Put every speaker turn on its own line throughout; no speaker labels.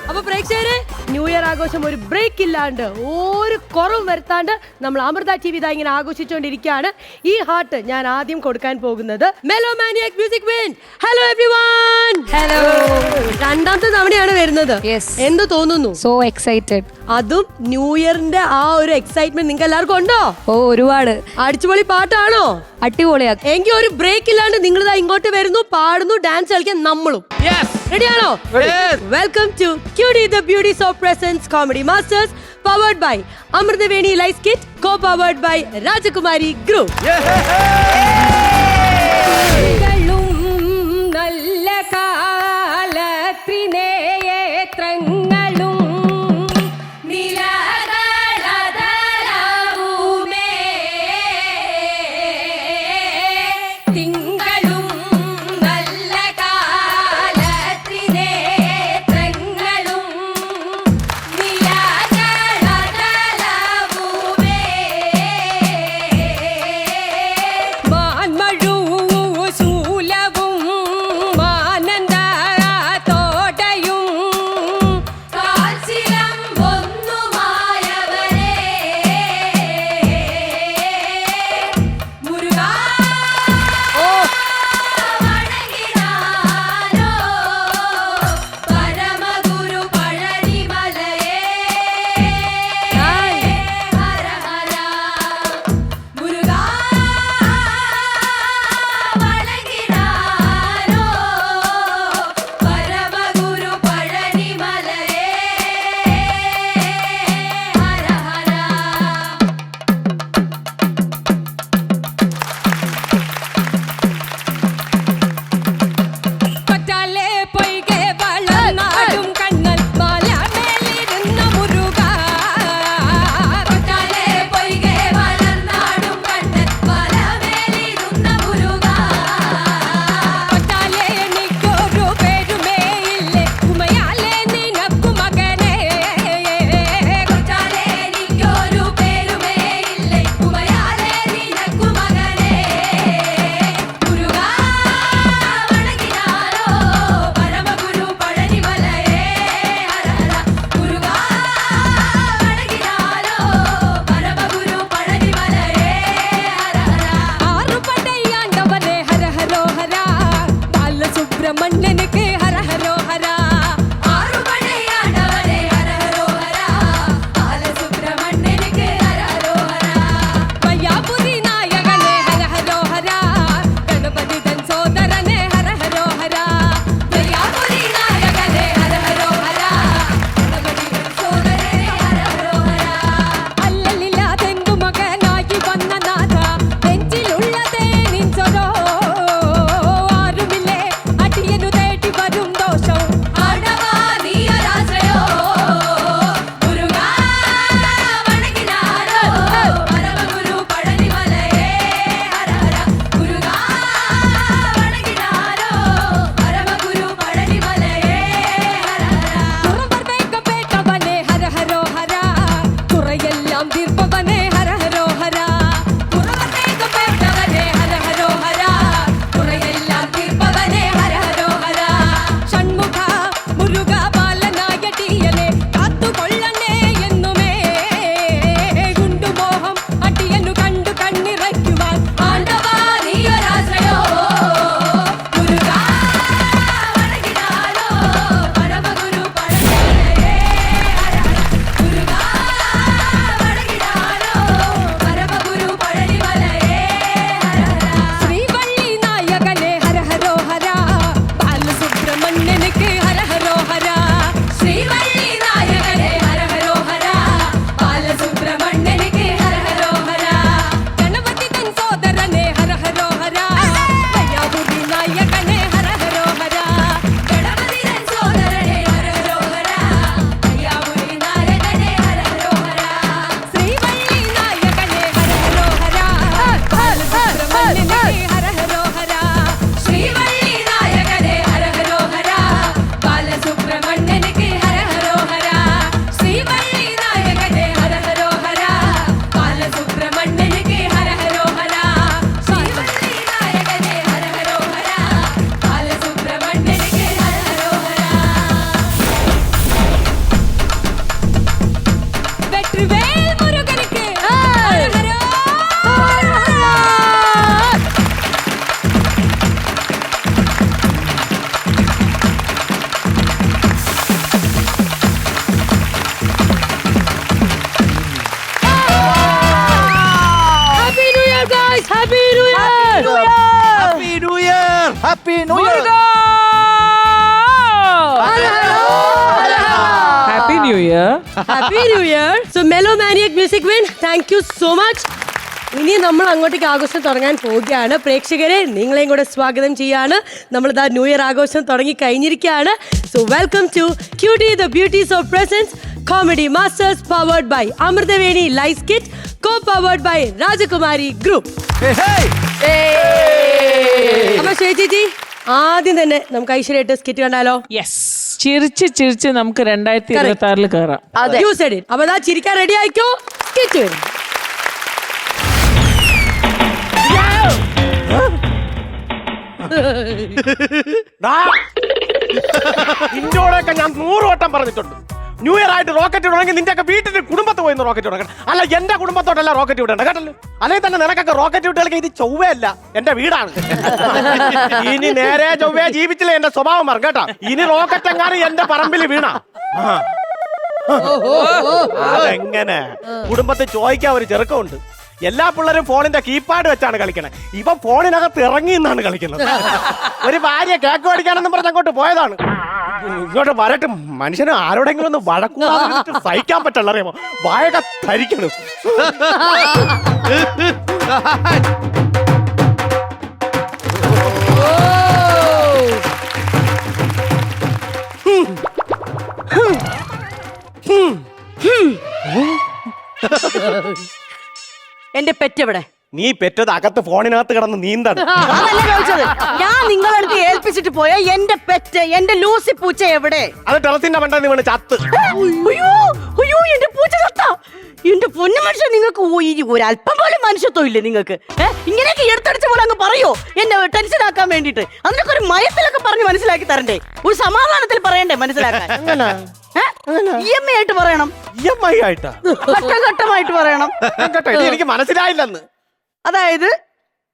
അപ്പൊ പ്രേക്ഷകരെ, new year ആഘോഷം ഒരു ബ്രേക്ക് ഇല്ലാണ്ട് ഒരു കുറവും വരുത്താണ്ട് നമ്മൾ അമൃത ടി വി ഇങ്ങനെ ആഘോഷിച്ചുകൊണ്ടിരിക്കുകയാണ്. ഈ ഹാർട്ട് ഞാൻ ആദ്യം കൊടുക്കാൻ പോകുന്നത് melomaniac music wind. Hello everyone.
Hello.
രണ്ടാമത്തെ തവണയാണ് വരുന്നത്. എന്ത് തോന്നുന്നു?
So excited.
അതും ന്യൂ ഇയറിന്റെ ആ ഒരു എക്സൈറ്റ്മെന്റ് നിങ്ങൾക്ക് എല്ലാവർക്കും ഉണ്ടോ?
ഓ, ഒരുപാട്.
അടിച്ചുപൊളി പാട്ടാണോ?
അടിപൊളിയാ.
എങ്കിൽ ഒരു ബ്രേക്ക് ഇല്ലാണ്ട് നിങ്ങൾ ഇങ്ങോട്ട് വരുന്നു, പാടുന്നു, ഡാൻസ് കളിക്കാൻ നമ്മളും റെഡിയാണോ? Welcome to cutie the beauties of presence comedy masters, powered by Amrithaveni life kit, co powered by Rajakumari group.
നല്ല കാലത്തിനേത്രങ്ങളും വെற்றிവേൽ മുരുകനുക്ക്
Happy New Year, guys! Happy New Year!
Happy New Year! Happy New Year!
Happy New Year.
Happy New Year! So, Melomaniac Music Win, thank you so much. ഇനി നമ്മൾ അങ്ങോട്ടേക്ക് ആഘോഷം തുടങ്ങാൻ പോവുകയാണ്. പ്രേക്ഷകരെ നിങ്ങളെയും കൂടെ സ്വാഗതം ചെയ്യാണ്. നമ്മളിതാ ന്യൂ ഇയർ ആഘോഷം തുടങ്ങി കഴിഞ്ഞിരിക്കുകയാണ്. So welcome to cutie the beauties of presence comedy masters powered by Amruthaveni lice kit co powered by Rajakumari group. അപ്പൊ ചേച്ചി ആദ്യം തന്നെ നമുക്ക് ഐശ്വര്യായിട്ട് സ്കിറ്റ് കണ്ടാലോ?
യെസ്, ചിരിച്ച് നമുക്ക് 2026 കയറാം.
You said it. അപ്പൊ ദാ ചിരിക്കാൻ റെഡി ആയിക്കോ, സ്കിറ്റ് വരും.
നിന്നോടൊക്കെ ഞാൻ 100 വട്ടം പറഞ്ഞിട്ടുണ്ട്, ന്യൂ ഇയർ ആയിട്ട് റോക്കറ്റ് വിടണമെങ്കിൽ നിന്റെ ഒക്കെ വീട്ടിൽ കുടുംബത്ത് പോയി റോക്കറ്റ് വിടണം. അല്ല എന്റെ കുടുംബത്തോട്ടല്ല റോക്കറ്റ് വിടണ്ട കേട്ടല്ലോ. അല്ലെങ്കിൽ തന്നെ നിനക്കൊക്കെ റോക്കറ്റ് വിട്ടുകൾക്ക് ഇത് ചൊവ്വയല്ല, എന്റെ വീടാണ്. ഇനി നേരെ ചൊവ്വയെ ജീവിച്ചില്ല എന്റെ സ്വഭാവം മാറും കേട്ടോ. ഇനി റോക്കറ്റ് എങ്ങാനും എന്റെ പറമ്പിൽ വീണ അതെങ്ങനെ കുടുംബത്തിൽ ചോദിക്കാൻ ഒരു ചെറുക്കമുണ്ട്. എല്ലാ പിള്ളേരും ഫോണിന്റെ കീപാഡ് വെച്ചാണ് കളിക്കണേ. ഇവ ഫോണിനകത്ത് ഇറങ്ങി നിന്നാണ് കളിക്കുന്നത്. ഒരു ഭാര്യ കേക്ക് മേടിക്കാനെന്നും പറഞ്ഞ് അങ്ങോട്ട് പോയതാണ്. ഇങ്ങോട്ട് വരട്ടെ, മനുഷ്യന് ആരോടെങ്കിലും ഒന്ന് വഴക്കൂടാതെ സഹിക്കാൻ പറ്റില്ല, അറിയാമോ? വായൊക്കെ ധരിക്കണം.
എന്റെ പെറ്റെവിടെ?
നീ പെറ്റത് അകത്ത് ഫോണിനകത്ത് കിടന്ന് നീന്താണ്.
അതല്ല ചോദിച്ചത്. ഞാൻ നിങ്ങളടുത്ത് ഏൽപ്പിച്ചിട്ട് പോയ എന്റെ പെറ്റ്, എന്റെ ലൂസി പൂച്ച എവിടെ?
അത് ടെറസിന്റെ മണ്ടയിൽ വീണ് ചത്ത്.
അയ്യോ അയ്യോ, എന്റെ പൂച്ച ചത്ത. എന്റെ പൊന്നു മനുഷ്യൻ, നിങ്ങൾക്ക് ഒരല്പം പോലും മനുഷ്യത്വം ഇല്ലേ നിങ്ങൾക്ക്? ഇങ്ങനെയൊക്കെ എടുത്തടിച്ച പോലെ അങ്ങ് പറയോ എന്നെ ടെൻഷൻ ആക്കാൻ വേണ്ടിട്ട്? അതിനൊക്കെ ഒരു മയത്തിലൊക്കെ പറഞ്ഞ് മനസ്സിലാക്കി തരണ്ടേ? ഒരു സമാധാനത്തിൽ പറയണ്ടേ മനസ്സിലാക്കാൻ? EMI ആയിട്ട് പറയണം.
EMI ആയിട്ടാ?
ഘട്ടമായിട്ട് പറയണം.
കേട്ടോ, ഇത് എനിക്ക് മനസ്സിലായില്ലെന്ന്.
അതായത്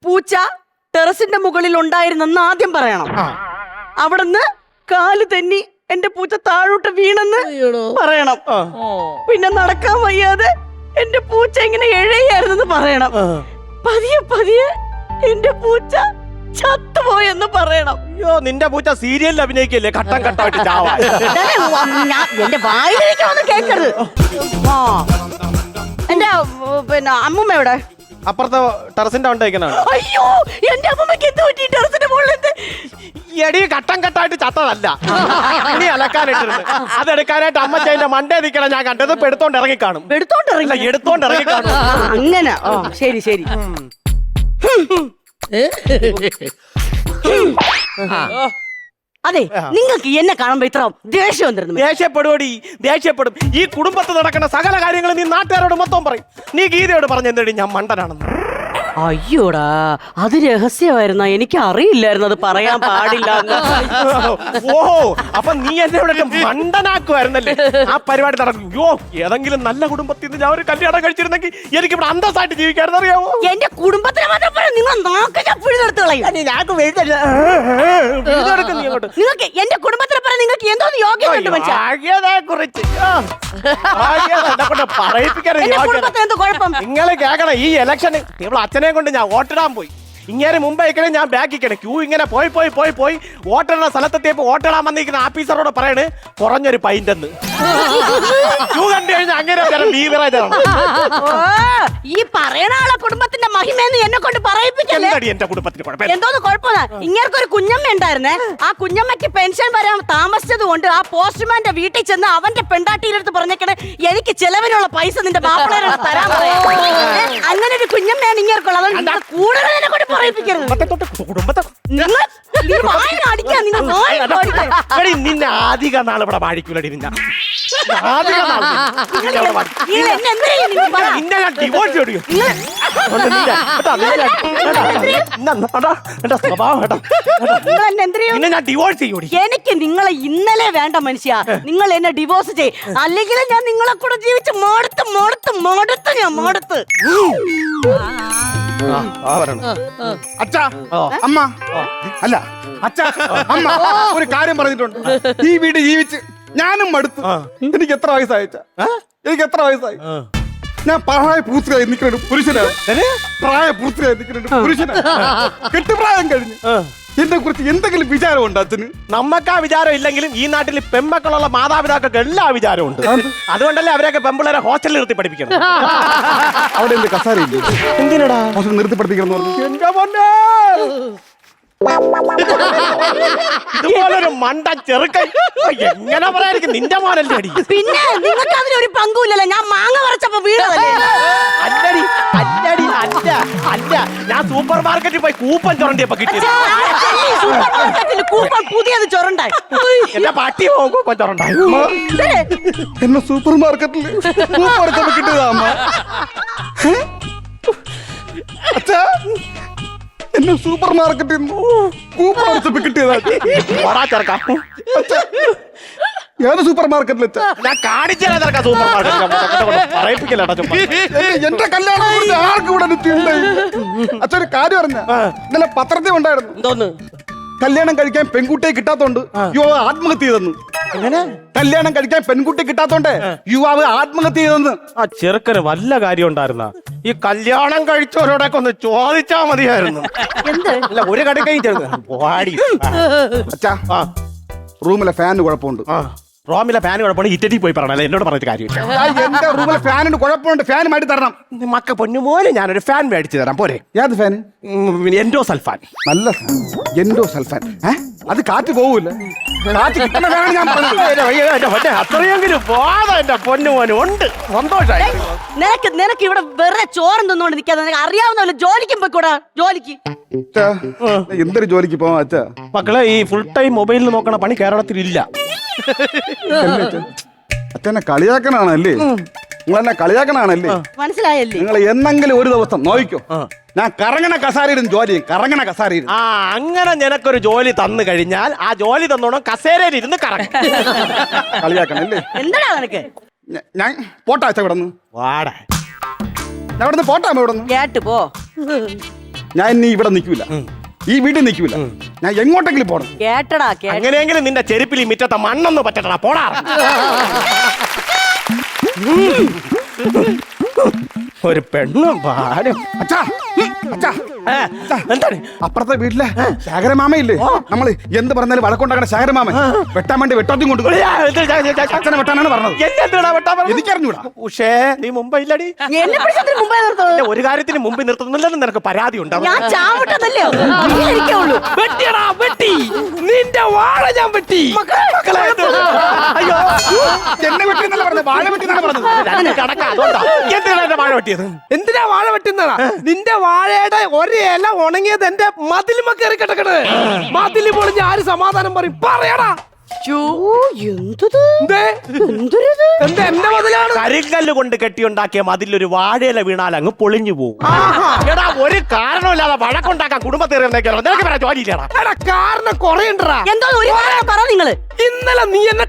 പൂച്ച ടെറസിന്റെ മുകളിൽ ഉണ്ടായിരുന്നെന്ന് ആദ്യം പറയണം. അവിടുന്ന് കാല് തെന്നി എന്റെ പൂച്ച താഴോട്ട് വീണെന്ന് പറയണം. പിന്നെ നടക്കാൻ വയ്യാതെ എന്റെ പൂച്ച ഇങ്ങനെ എഴയായിരുന്നെന്ന് പറയണം. പതിയെ പതിയെ എന്റെ പൂച്ച ചത്തുപോയെന്ന് പറയണം.
അയ്യോ, നിന്റെ പൂച്ച സീരിയലിൽ അഭിനയിക്കല്ലേ, ഘട്ടം ഘട്ടമായിട്ട് ചാവാ.
എന്റെ വായിലിരിക്കണമെന്ന് കേക്കരുത്. എന്റെ പിന്നെ അമ്മൂമ്മ എവിടെ?
അപ്പുറത്തെ ടെറസിന്റെ ഉണ്ടായിക്കണാണ്.
അയ്യോ, എന്റെ അമ്മൂമ്മക്ക് എന്ത് പറ്റി? ടെറസിന്റെ മുകളിൽ
എടി ഘട്ടം ഘട്ടമായിട്ട് ചത്തതല്ല, ഇനി അലക്കാനിട്ടിരുന്നു. അതെടുക്കാനായിട്ട് അമ്മച്ചതിന്റെ മണ്ടേ നിൽക്കണം ഞാൻ കണ്ടത്. ഇപ്പൊ എടുത്തോണ്ട് ഇറങ്ങി കാണും.
എടുത്തോണ്ട്
ഇറങ്ങി കാണും.
അങ്ങനെ. ശരി ശരി. അതെ, നിങ്ങൾക്ക് എന്നെ കാണുമ്പോ ഇത്ര ദേഷ്യം വന്നിരുന്നു.
ദേഷ്യപ്പെടുവടി, ദേഷ്യപ്പെടും. ഈ കുടുംബത്ത് നടക്കുന്ന സകല കാര്യങ്ങളും നീ നാട്ടുകാരോട് മൊത്തം പറയും. നീ ഗീതയോട് പറഞ്ഞെന്തേടി ഞാൻ മണ്ടനാണെന്ന്?
അയ്യോടാ, അത് രഹസ്യമായിരുന്ന? എനിക്ക് അറിയില്ലായിരുന്നു അത് പറയാൻ പാടില്ല.
ഓഹോ, അപ്പൊ നീ എന്നെ ഇവിടെ മണ്ടനാക്കുമായിരുന്നല്ലേ? ആ പരിപാടി നടക്കും. യോ, ഏതെങ്കിലും നല്ല കുടുംബത്തിൽ നിന്ന് ഞാൻ ഒരു കല്യാണം കഴിച്ചിരുന്നെങ്കിൽ എനിക്ക് ഇവിടെ അന്തസ്സായിട്ട് ജീവിക്കായിരുന്നു, അറിയാമോ?
എന്റെ കുടുംബത്തിനെ മാത്രം നിങ്ങൾ നിങ്ങൾക്ക് എന്റെ കുടുംബത്തിനെ പറയാൻ നിങ്ങൾക്ക് എന്തോ യോഗ്യതയുണ്ട്
നിങ്ങള് കേക്കണം. ഈ ഇലക്ഷന് നിങ്ങൾ അച്ഛനെ കൊണ്ട് ഞാൻ വോട്ടിടാൻ പോയി. ഇങ്ങനെ മുമ്പേ ഇക്കണേ ഞാൻ ബാക്കിക്കണേ. ക്യൂ ഇങ്ങനെ പോയി പോയി പോയി പോയി വോട്ടിടുന്ന സ്ഥലത്തെത്തിയപ്പോ വോട്ടിടാൻ വന്നിരിക്കുന്ന ആഫീസറോട് പറയണ് കുറഞ്ഞൊരു പൈൻ്റെന്ന്. ക്യൂ കണ്ടു കഴിഞ്ഞാൽ അങ്ങനെ ബീവറേജാണ്.
ഈ പറയണ ആളെ കുടുംബത്തിന്റെ മഹിമയെന്ന് എന്നെ കൊണ്ട് പറയിപ്പിക്കല്ലേ?
എന്റെ കുടുംബത്തിന് കുഴപ്പമില്ല.
എന്തോന്ന് കുഴപ്പമില്ല. ഇങ്ങനൊരു കുഞ്ഞമ്മ ഉണ്ടായിരുന്നേ. ആ കുഞ്ഞമ്മയ്ക്ക് പെൻഷൻ വരാൻ താമസിച്ചത് കൊണ്ട് ആ പോസ്റ്റ്മാന്റെ വീട്ടിൽ ചെന്ന് അവന്റെ പെണ്ടാട്ടിയിലെടുത്ത് പറഞ്ഞേക്കണേ എനിക്ക് ചെലവിനുള്ള പൈസ നിന്റെ മാപ്പിള തരാൻ പറയാം. അങ്ങനെ ഒരു കുഞ്ഞമ്മയാണ് ഇങ്ങനെയൊക്കെയുള്ളത്. കൂടുതൽ എന്നെ കൊണ്ട് പറയിപ്പിക്കരുത്.
കുടുംബത്തെ
നിങ്ങൾ വായ അടിക്കാൻ നിങ്ങൾ വായ അടിക്കാൻ.
എടി നിന്നെ അധിക നാൾ ഇവിടെ വാഴിക്കൂലടി നിന്നെ അധിക നാൾ നിന്നെ ഇവിടെ വാഴിക്കും.
നിങ്ങൾ എന്നെ എന്ത് ചെയ്യും? നിങ്ങൾ പറ.
നിന്നെ ഞാൻ ഡിവോഴ്സ് ചെയ്യും എന്റെ സ്വഭാവം കേട്ടോ
നിങ്ങൾ എന്നെ എന്ത് ചെയ്യും?
നിന്നെ ഞാൻ ഡിവോഴ്സ് ചെയ്യൂടി.
എനിക്ക് നിങ്ങളെ ഇന്നലെ വേണ്ട മനുഷ്യ. നിങ്ങൾ എന്നെ ഡിവോഴ്സ് ചെയ്യും, അല്ലെങ്കിൽ ഞാൻ നിങ്ങളെ കൂടെ ജീവിച്ച് മടുത്ത് ഞാൻ മടുത്ത്.
അച്ഛാ അമ്മ അല്ല അച്ഛാ അമ്മ ഒരു കാര്യം പറഞ്ഞിട്ടുണ്ട്. ഈ വീട് ജീവിച്ച് ഞാനും മടുത്തു. എനിക്ക് എത്ര വയസ്സായി അച്ഛാ? എനിക്ക് എത്ര വയസ്സായി? ഞാൻ പ്രായപൂർത്തിയായി നിൽക്കുന്ന ഒരു പുരുഷനാണ്. പ്രായപൂർത്തിയായി നിൽക്കുന്ന ഒരു പുരുഷനാണ്. കെട്ടുപ്രായം കഴിഞ്ഞു. എന്നെ കുറിച്ച് എന്തെങ്കിലും വിചാരമുണ്ട് അച്ഛന്?
നമുക്ക് ആ വിചാരം ഇല്ലെങ്കിലും ഈ നാട്ടിൽ പെൺമക്കളുള്ള മാതാപിതാക്കൾക്ക് എല്ലാ വിചാരവും ഉണ്ട്. അതുകൊണ്ടല്ലേ അവരൊക്കെ പെമ്പിള്ളേരെ ഹോസ്റ്റലിൽ നിർത്തി പഠിപ്പിക്കണം.
അവിടെ എന്ത് കസാരയില്ലേ?
എന്തിനടാ
ഹോസ്റ്റലിൽ നിർത്തി പഠിപ്പിക്കണം എന്ന് പറഞ്ഞു.
എന്റെ പൊന്നേ ഇതുപോലൊരു മണ്ട ചെറുക്കൻ എങ്ങനെ പറയായിരിക്കും? നിന്റെ മോനല്ലേ അടി?
പിന്നെ നിങ്ങൾക്ക് അതിലൊരു പങ്കുമില്ലല്ലോ. ഞാൻ മാങ്ങ പറിച്ചപ്പോ വീണതല്ലേ?
അല്ലടി അല്ലടി അല്ല അല്ല ഞാൻ സൂപ്പർ മാർക്കറ്റിൽ പോയി കൂപ്പൺ ചുരണ്ടിയപ്പോ കിട്ടിയത്.
സൂപ്പർ മാർക്കറ്റിൽ കൂപ്പൺ പുതിയത് ചൊറണ്ടായി.
എന്റെ പട്ടി പോകും കൂപ്പൺ ചുരണ്ടായി.
എന്നെ സൂപ്പർ മാർക്കറ്റിൽ കിട്ടിയതാ അമ്മ. അച്ഛാ എന്നെ സൂപ്പർ മാർക്കറ്റിൽ കൂപ്പൺ കിട്ടിയതാ.
ചെറുക്കാം
ഏത് സൂപ്പർ മാർക്കറ്റിൽ അച്ഛാ?
ഞാൻ കാണിച്ചാൽ ചെറുക്കാം സൂപ്പർ മാർക്കറ്റിൽ പറയിപ്പിക്കല്ലേട്ടാ ചുമ്മാ.
എന്റെ കല്യാണം കുറിച്ച് ആർക്ക് ഇവിടെ അച്ഛൻ ഒരു കാര്യം പറഞ്ഞ ഇന്നലെ പത്രത്തിൽ ഉണ്ടായിരുന്നു.
എന്തോന്ന്?
കല്യാണം കഴിക്കാൻ പെൺകുട്ടിയെ കിട്ടാത്തോണ്ട് യുവാവ് ആത്മഹത്യ ചെയ്തെന്ന്.
അങ്ങനെ
കല്യാണം കഴിക്കാൻ പെൺകുട്ടി കിട്ടാത്തോണ്ട് യുവാവ് ആത്മഹത്യ ചെയ്തെന്ന്.
ആ ചെറുക്കന് വല്ല കാര്യം ഉണ്ടായിരുന്ന ഈ കല്യാണം കഴിച്ചവരോടൊക്കെ ഒന്ന് ചോദിച്ചാ മതിയായിരുന്നു. അല്ല ഒരു കടക്കൈ വാടി.
അച്ഛാ റൂമിലെ ഫാനിന് കുഴപ്പമുണ്ട്.
റോമിലെ ഫാൻ കുഴപ്പമാണ്. ഇറ്റടി പോയി പറഞ്ഞല്ലേ എന്നോട് പറഞ്ഞിട്ട് കാര്യമില്ല.
എന്റെ റൂമിലെ ഫാനിന് കുഴപ്പമുണ്ട്. ഫാൻ മാറ്റി തരണം.
മക്ക പൊന്നുമോനെ ഞാനൊരു ഫാൻ മേടിച്ചു തരാം പോരെ?
ഏത് ഫാൻ?
എൻഡോ സൽഫാൻ.
നല്ല ഫാൻ. എൻഡോ സൽഫാൻ. അത് കാറ്റ് പോവൂല. കാറ്റ് കിട്ടുന്ന ഫാനാണ് ഞാൻ പറഞ്ഞത്.
അത്രയെങ്കിലും ബോധം എന്റെ പൊന്നുമോന് ഉണ്ട്. സന്തോഷായി.
നിനക്ക് ഇവിടെ വെറുതെ ചോറും തിന്നോണ്ട് നിൽക്കാതെ നിനക്ക് അറിയാവുന്ന ജോലിക്കും പോയിക്കൂടാ. ജോലിക്ക്
അച്ഛാ എന്തൊരു ജോലിക്ക് പോവാ അച്ഛാ?
മക്കളെ ഈ ഫുൾ ടൈം മൊബൈലിൽ നോക്കണ പണി കേരളത്തിൽ ഇല്ല.
അച്ഛനെ കളിയാക്കണാണല്ലേ? നിങ്ങളെന്നെ കളിയാക്കണാണല്ലേ?
മനസ്സിലായല്ലേ?
നിങ്ങൾ എന്നെങ്കിലും ഒരു ദിവസം നോക്കിക്കോ, ഞാൻ കറങ്ങണ കസാരയിടും ജോലി ചെയ്യും. കറങ്ങണ കസാരയിടും.
ആ അങ്ങനെ നിനക്കൊരു ജോലി തന്നു കഴിഞ്ഞാൽ ആ ജോലി തന്നോണം കസേരയിൽ ഇരുന്ന് കറങ്ങും.
കളിയാക്കണല്ലേ?
എന്താടാ നിനക്ക്?
ഞാൻ പോട്ടാ അച്ഛ ഇവിടെ നിന്ന്.
വാടാ
ഞാൻ ഇവിടെ നിന്ന് പോട്ടാ ഇവിടെ നിന്ന്.
കേട്ട് പോ.
ഞാൻ ഇനി ഇവിടെ നിൽക്കൂല, ഈ വീട്ടിൽ നിൽക്കൂല. ഞാൻ എങ്ങോട്ടെങ്കിലും പോണം.
കേട്ടടാ കേട്ട.
അങ്ങനെയെങ്കിലും നിന്റെ ചെരുപ്പിൽ ഈ മിറ്റത്തെ മണ്ണൊന്ന് പറ്റട്ടാ പോടാ. ഒരു പെണ്ണും പാടും.
അച്ഛാ അച്ഛാ
എന്താണ്?
അപ്പുറത്തെ വീട്ടിലെ ശേഖരമാമയില്ലേ, നമ്മള് എന്ത് പറഞ്ഞാലും വഴക്കുണ്ടാക്കണ ശേഖരമാമൻ വെട്ടാൻ വേണ്ടി വെട്ടോത്തി കൊണ്ട് അച്ഛനെ വെട്ടാനാണ് പറഞ്ഞത്. എനിക്കറിഞ്ഞൂടാ.
ഉഷേ നീ മുമ്പ് ഇല്ലടി.
എന്നെ പിടിച്ചതിന് മുമ്പേ നിർത്തുന്നത്.
ഒരു കാര്യത്തിന് മുമ്പ് നിർത്തുന്നില്ലെന്ന് നിനക്ക് പരാതി ഉണ്ടാവും.
ഞാൻ ചാവട്ടതല്ലേ ഇരിക്കുള്ളൂ.
വെട്ടിയടാ വെട്ടി. നിന്റെ വാഴ ഞാൻ വെട്ടി. അയ്യോ
എന്നെ വെട്ടിയെന്നല്ല പറഞ്ഞത്, വാഴ വെട്ടിയെന്നാണ് പറഞ്ഞത്.
കടക്ക അതുകൊണ്ടാ എന്തിനാ എന്റെ വാഴ വെട്ടിയത്?
എന്തിനാ വാഴ വെട്ടുന്നതാ? നിന്റെ വാഴയുടെ ഒരു ഇല ഉണങ്ങിയത് എന്റെ മതിലുമ കയറി കിടക്കണത്. മതില് പൊളിഞ്ഞ് ആര് സമാധാനം പറയും? പറയടാ. എന്താ എന്റെ മതിലാണ്?
കരിങ്കല്ല് കൊണ്ട് കെട്ടിയുണ്ടാക്കിയ മതിലൊരു വാഴയില വീണാൽ അങ്ങ് പൊളിഞ്ഞു പോകും. എടാ ഒരു കാരണമില്ലാതെ വഴക്കുണ്ടാക്കാൻ കുടുംബത്തിൽ നിനക്ക് പറയാൻ ജോലിയില്ലടാ.
എടാ കാരണം കൊറേ ഉണ്ടടാ.
എന്തോ ഒരു പറ നിങ്ങള്.
ഇന്നലെ നീ എന്നെ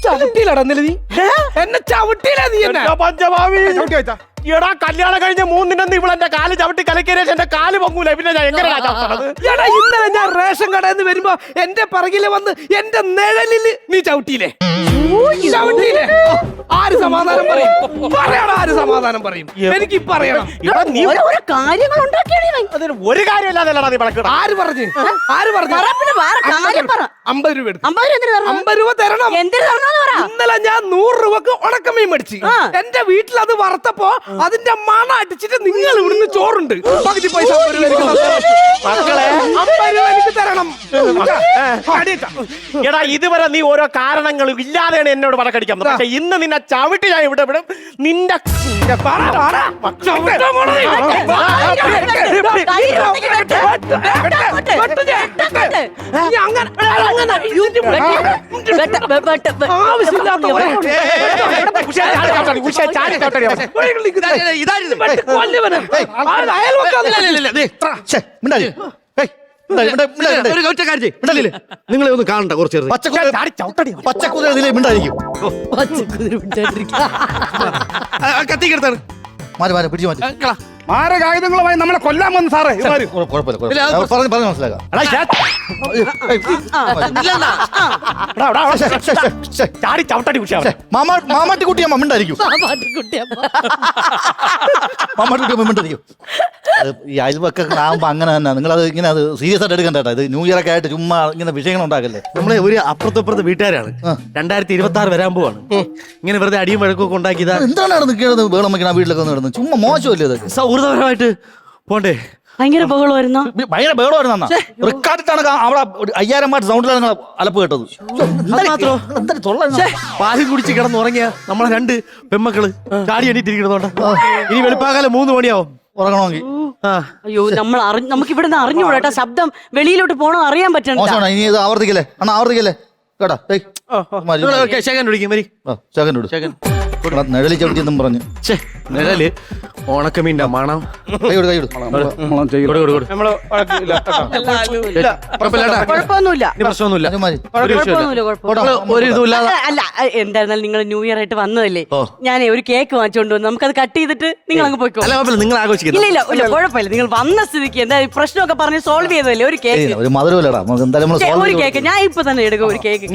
ചവിട്ടിയിലടാ. ഇന്നലെ നീ എന്നെ ചവിട്ടിയില്ല. നീ എന്നെ
പഞ്ചഭാവി
ചവിട്ടി വെച്ചാ
എടാ കല്യാണം കഴിഞ്ഞ 3 ദിനം ഇവളെന്റെ കാല് ചവിട്ടി കലക്കിയ എന്റെ കാല് പൊങ്ങൂല. പിന്നെ ഞാൻ എങ്ങനെയാ ചവിട്ടണത്?
എടാ ഇന്നലെ ഞാൻ റേഷൻ കടയിൽ നിന്ന് വരുമ്പോ എന്റെ പിറകില് വന്ന് എന്റെ നിഴലില് നീ ചവിട്ടിയില്ലേ? ചവിട്ടിയില്ലേ? ആര് സമാധാനം പറയും? പറയടാ ആര് സമാധാനം പറയും? എനിക്ക് പറയണം.
ഇവിടെ നീ
ഓരോ കാര്യങ്ങൾ ഉണ്ടാക്കിയാണ്
അതിന് ഒരു കാര്യമില്ലാതെ നീ വളക്കണം.
ആര് പറഞ്ഞു? ആര് പറഞ്ഞു? 50 രൂപ എടുത്തു. 50 രൂപ തരണം. ഇന്നലെ ഞാൻ 100 രൂപക്ക് ഉണക്കമീൻ മേടിച്ചു. എന്റെ വീട്ടിൽ അത് വറുത്തപ്പോ അതിന്റെ മണ അടിച്ചിട്ട് നിങ്ങൾ ഇവിടുന്ന് ചോറുണ്ട്. പകുതി പൈസ 50 രൂപ എനിക്ക്
മക്കളെ
50 രൂപ എനിക്ക് തരണം.
എടാ ഇതുവരെ നീ ഓരോ കാരണങ്ങളും ഇല്ലാതെയാണ് എന്നോട് വഴക്കടിക്കുന്നത്. പക്ഷെ ഇന്ന് നിന്നെ ചവിട്ടി പോയിട്ട് ഞാൻ ഇവിടെ വിടും നിന്റെ
നിങ്ങളെ ഒന്ന് കാണണ്ട കുറച്ച് പച്ചക്കുതിര ഇതിലേ മിണ്ടായിരിക്കും കത്തിക്കെടുത്താണ് മാറി മാറി പിടിച്ചു മാറ്റി
മാരകായുധങ്ങളുമായി നമ്മളെ കൊല്ലാൻ വന്നു സാറേ ഇവന്മാര്.
പറഞ്ഞു മനസ്സിലാക്കാം
ചാടി ചവിട്ടടി കുശ
മാമാട്ടിക്കുട്ടിയമ്മ മിണ്ടായിരിക്കും മാമാട്ടിക്കുട്ടിയമ്മ മിണ്ടായിരിക്കും ഈ അയൽവക്കാകുമ്പോ അങ്ങനെ തന്നെ നിങ്ങളത് ഇങ്ങനെ അത് സീരിയസ് ആയിട്ട് എടുക്കണ്ട കേട്ടോ. ഇത് ന്യൂ ഇയർ ഒക്കെ ആയിട്ട് ചുമ്മാ ഇങ്ങനെ വിഷയങ്ങൾ ഉണ്ടാക്കല്ലേ. നമ്മളെ ഒരു അപ്പുറത്തപ്പുറത്ത് വീട്ടുകാരാണ് 2026 വരാൻ പോവാണ് ഇങ്ങനെ വെറുതെ അടിയും വഴക്കൊക്കെ ഉണ്ടാക്കിയതാ. എന്താണ് നിൽക്കുന്നത് വേളം വയ്ക്കണം വീട്ടിലൊക്കെ ഒന്ന് കിടന്ന് ചുമ്മാ മോശമല്ലേ ഇതൊക്കെ സൗഹൃദപരമായിട്ട് പോണ്ടേ.
ഭയങ്കര ബഹളമായിരുന്നോ?
ഭയങ്കര ബഹളമായിരുന്നു റെക്കാർഡിട്ടാണ് അവിടെ 5000 വാട്ട് സൗണ്ടിലാണ് നിങ്ങൾ അലപ്പ് കേട്ടത്.
പാല് കുടിച്ച് കിടന്നുറങ്ങിയ നമ്മളെ 2 പെമ്മക്കള് ചാടി എണീറ്റിരിക്കുന്നതുകൊണ്ട് ഇനി വെളുപ്പാകാലം 3 മണിയാവും
ഉറങ്ങണമെങ്കിൽ.
അയ്യോ നമുക്ക് ഇവിടെ നിന്ന് അറിഞ്ഞുകൂടാ ശബ്ദം വെളിയിലോട്ട് പോണോ അറിയാൻ പറ്റണ്ട.
മോശമാണ് ഇനി ഇത് ആവർത്തിക്കല്ലേ അണ്ണാ ആവർത്തിക്കല്ലേ കേട്ടാ.
സെക്കൻഡ് വിളിക്കും മരി
നിഴലി ചവിട്ടിയെന്നും പറഞ്ഞു
നിഴല് ഉണക്കമീൻ്റെ മണം
കുഴപ്പമൊന്നുമില്ല
പ്രശ്നമൊന്നുമില്ല
ഒരു ഇതുമില്ലാതെ. അല്ല എന്തായിരുന്നാലും നിങ്ങൾ ന്യൂ ഇയർ ആയിട്ട് വന്നതല്ലേ, ഞാൻ ഒരു കേക്ക് വാങ്ങിച്ചോണ്ട് വന്നു. നമുക്കത് കട്ട് ചെയ്തിട്ട് നിങ്ങൾ അങ്ങ് പോയിക്കോ.
നിങ്ങൾ ആഘോഷിക്കില്ല.
ഇല്ല ഇല്ല കുഴപ്പമില്ല. നിങ്ങൾ വന്ന സ്ഥിതിക്ക് എന്താ പ്രശ്നമൊക്കെ പറഞ്ഞ് സോൾവ് ചെയ്തല്ലേ. ഒരു കേക്ക്
ഒരു മധുരമില്ലടാ
ഒരു കേക്ക് ഞാൻ ഇപ്പൊ തന്നെ എടുക്കും. ഒരു കേക്ക്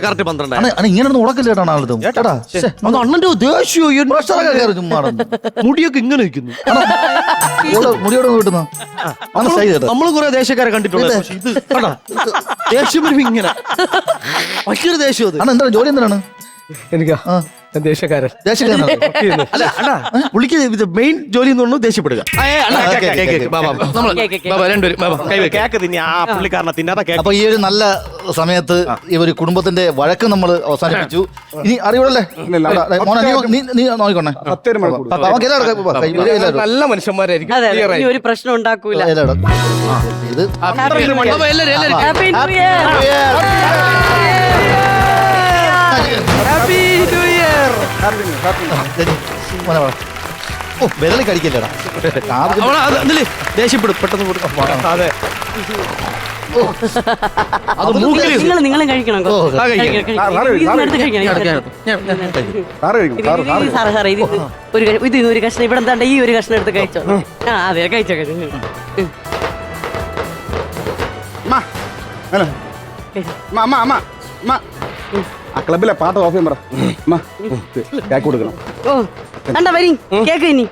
കറക്റ്റ് 12
ഇങ്ങനെ ഉടക്കില്ല കേട്ടോ ആളും ചേട്ടാ.
അണ്ണന്റെ ദേഷ്യം മുടിയൊക്കെ ഇങ്ങനെ നിൽക്കുന്നു.
മുടിയോടെ കിട്ടുന്നു
നമ്മള് കുറെ ദേശക്കാരെ കണ്ടിട്ടുണ്ട്. ഇത് കണ്ടാ ദേഷ്യം വരുമ്പോ ഇങ്ങനെ ഭയങ്കര ദേഷ്യം. അത്
എന്താണ് ജോലി എന്താണ്?
എനിക്കാ ദേശക്കാരൻ
അല്ല അണ്ണാ
പുള്ളിക്ക് മെയിൻ ജോലി എന്ന് പറഞ്ഞു ദേഷ്യപ്പെടുക.
അപ്പൊ ഈ ഒരു നല്ല സമയത്ത് ഈ ഒരു കുടുംബത്തിന്റെ വഴക്ക് നമ്മൾ അവസാനിപ്പിച്ചു. ഇനി അറിയൂടല്ലേ മോനെ നീ നോക്കിക്കോണേ.
നല്ല മനുഷ്യന്മാരായിരിക്കും.
അതെ ഇനി ഒരു പ്രശ്നം ഉണ്ടാക്കൂല.
ഇത്
Happy New Year.
ഓ വിരളി കടിക്കല്ലേടാ
ദേഷ്യപ്പെടും പെട്ടെന്ന്. അതെ
നിങ്ങളും കഴിക്കണം. സാറേ ഇത് ഒരു കഷ്ണം ഇവിടെ എന്താണ്ട് ഈ ഒരു കഷ്ണം എടുത്ത് കഴിച്ചോ. അതെ കഴിച്ചോ.
ആ ക്ലബിലെ പാട്ട് ഓഫ് ചെയ്യാൻ പറ. കേക്ക് കൊടുക്കണം.
ഓ കണ്ട വരി കേക്ക്. ഇനി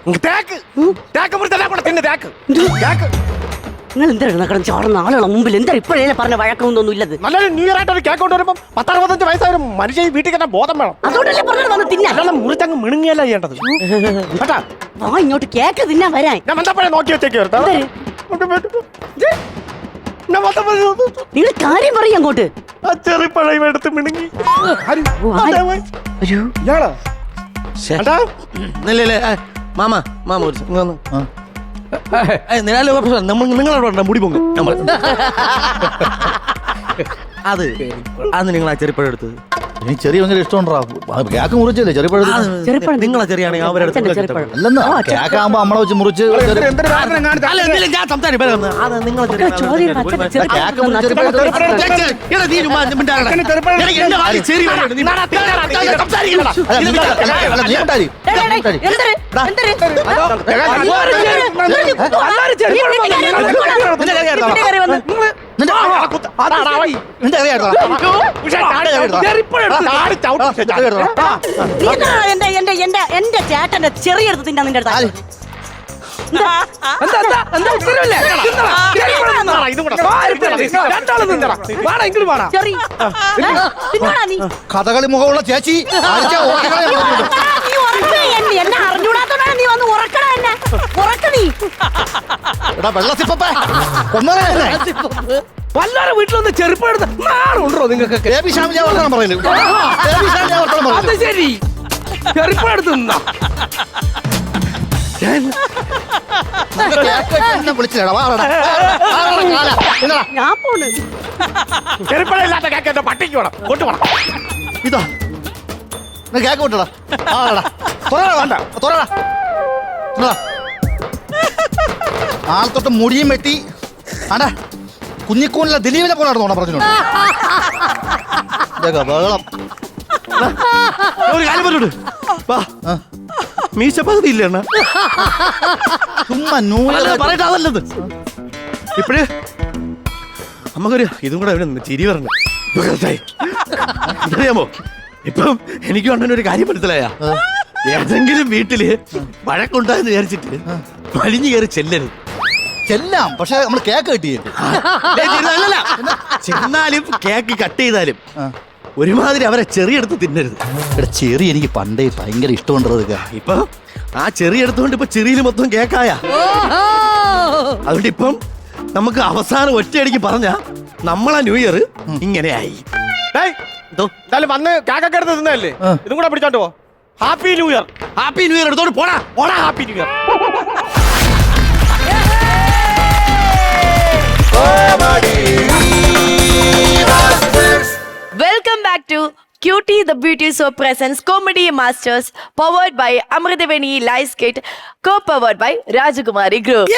നിങ്ങൾ എന്താ കിടന്ന് ചോടുന്ന ആളുകളെ മുമ്പിൽ എന്താ ഇപ്പോഴേ പറഞ്ഞ വഴക്കൊന്നും ഇല്ലത്.
നല്ലൊരു ന്യൂ ഇയർ ആയിട്ട് ഒരു കേക്ക് കൊണ്ടുവരുമ്പോ 10-65 വയസ്സായ മനുഷ്യ വീട്ടിൽ തന്നെ ബോധം വേണം.
അതുകൊണ്ടല്ലേ പറഞ്ഞത് വന്ന് തിന്നാൻ.
മുറിച്ചങ്ങ് മിണുങ്ങിയല്ല ചെയ്യേണ്ടത്.
വാ ഇങ്ങോട്ട് കേക്ക് തിന്നാൻ വരാൻ.
ഞാൻ വന്നപ്പോഴേ നോക്കി വെച്ചേക്ക്.
നിങ്ങൾ കാര്യം പറയും അങ്ങോട്ട്.
ചെറിപ്പഴം എടുത്ത് മിണുങ്ങി. മാമ നിങ്ങളോട് മുടി പൊങ്ങും. അത് നിങ്ങൾ ആ ചെറിപ്പഴം എടുത്തത്
എനിക്ക് ചെറിയ ഭയങ്കര ഇഷ്ടമുണ്ടാ. കേക്ക് മുറിച്ചല്ലേ ചെറിയപ്പഴം.
നിങ്ങളെ ചെറിയാണെങ്കിൽ
അല്ലെന്ന് കേക്കാകുമ്പോ നമ്മളെ വെച്ച് മുറിച്ച്
എന്റെ ചേട്ടന്റെ ചെറിയ എടുത്ത് തിന്നാൻ നിന്റെ അടുത്ത്
കഥകളി മുഖമുള്ള ചേച്ചി
എന്നെ അറിഞ്ഞൂടാത്തോടാണ് നീ വന്ന് ഉറക്കണ. എന്നെ ഉറക്ക നീ
വെള്ളസിപ്പ
വല്ലാതെ വീട്ടിലൊന്ന് ചെറുപ്പം എടുത്ത് നാളുണ്ടോ നിങ്ങൾക്ക്?
ബേബി ഷാമിജ പറയുന്നത്
അത് ശരി ചെറുപ്പെടുത്തു
ഞാൻ പോണ്.
ചെറുപ്പമില്ലാത്ത കേക്ക് എന്റെ പട്ടിക്ക് വേണം കൊണ്ടുപോകണം.
ഇതാ കേക്ക് വിട്ടടാ. ആൾ തൊട്ട് മുടിയും വെട്ടി ആണ്ടാ കുഞ്ഞിക്കൂണിലെ ദിലീപിനെ പോലെ നടന്നോണം പറഞ്ഞോണ്ട് ബഹളം.
ഒരു കാര്യം പറഞ്ഞോട് മീശ പകുതി ഇല്ല എണ്ണ
ചുമ്മാ നൂല
പറയട്ടെ. അതല്ലത് ഇപ്പഴേ നമുക്കൊരു ഇതും കൂടെ അവിടെ ചിരി പറഞ്ഞു അറിയാമോ? ഇപ്പം എനിക്ക് കണ്ടൊരു കാര്യം മനസ്സിലായ ഏതെങ്കിലും വീട്ടില് വഴക്കുണ്ടായെന്ന് വിചാരിച്ചിട്ട് വലിഞ്ഞു കയറി ചെല്ലരുത്.
ചെല്ലാം, പക്ഷെ നമ്മൾ കേക്ക് കിട്ടിയില്ല.
ചെന്നാലും കേക്ക് കട്ട് ചെയ്താലും ഒരുമാതിരി അവരെ ചെറിയെടുത്ത് തിന്നരുത്.
ഇവിടെ ചെറി എനിക്ക് പണ്ടേ ഭയങ്കര ഇഷ്ടമുണ്ടത്.
ഇപ്പൊ ആ ചെറിയെടുത്തോണ്ട് ഇപ്പൊ ചെറിയിൽ മൊത്തം കേക്കായ. അതുകൊണ്ട് ഇപ്പം നമുക്ക് അവസാനം ഒറ്റയടിക്ക് പറഞ്ഞ നമ്മളെ ന്യൂ ഇയർ ഇങ്ങനെയായി. എന്തായാലും വന്ന് കേക്കൊക്കെ എടുത്ത് തിന്നല്ലേ, ഇതും കൂടെ പിടിച്ചോണ്ട് പോ. Happy new year. Happy new year എടുത്തോണ്ട് പോടാ പോടാ. Happy new year.
Welcome back to cutie the beauty so presence comedy masters powered by Amruthaveni lice kit co powered by Rajakumari group.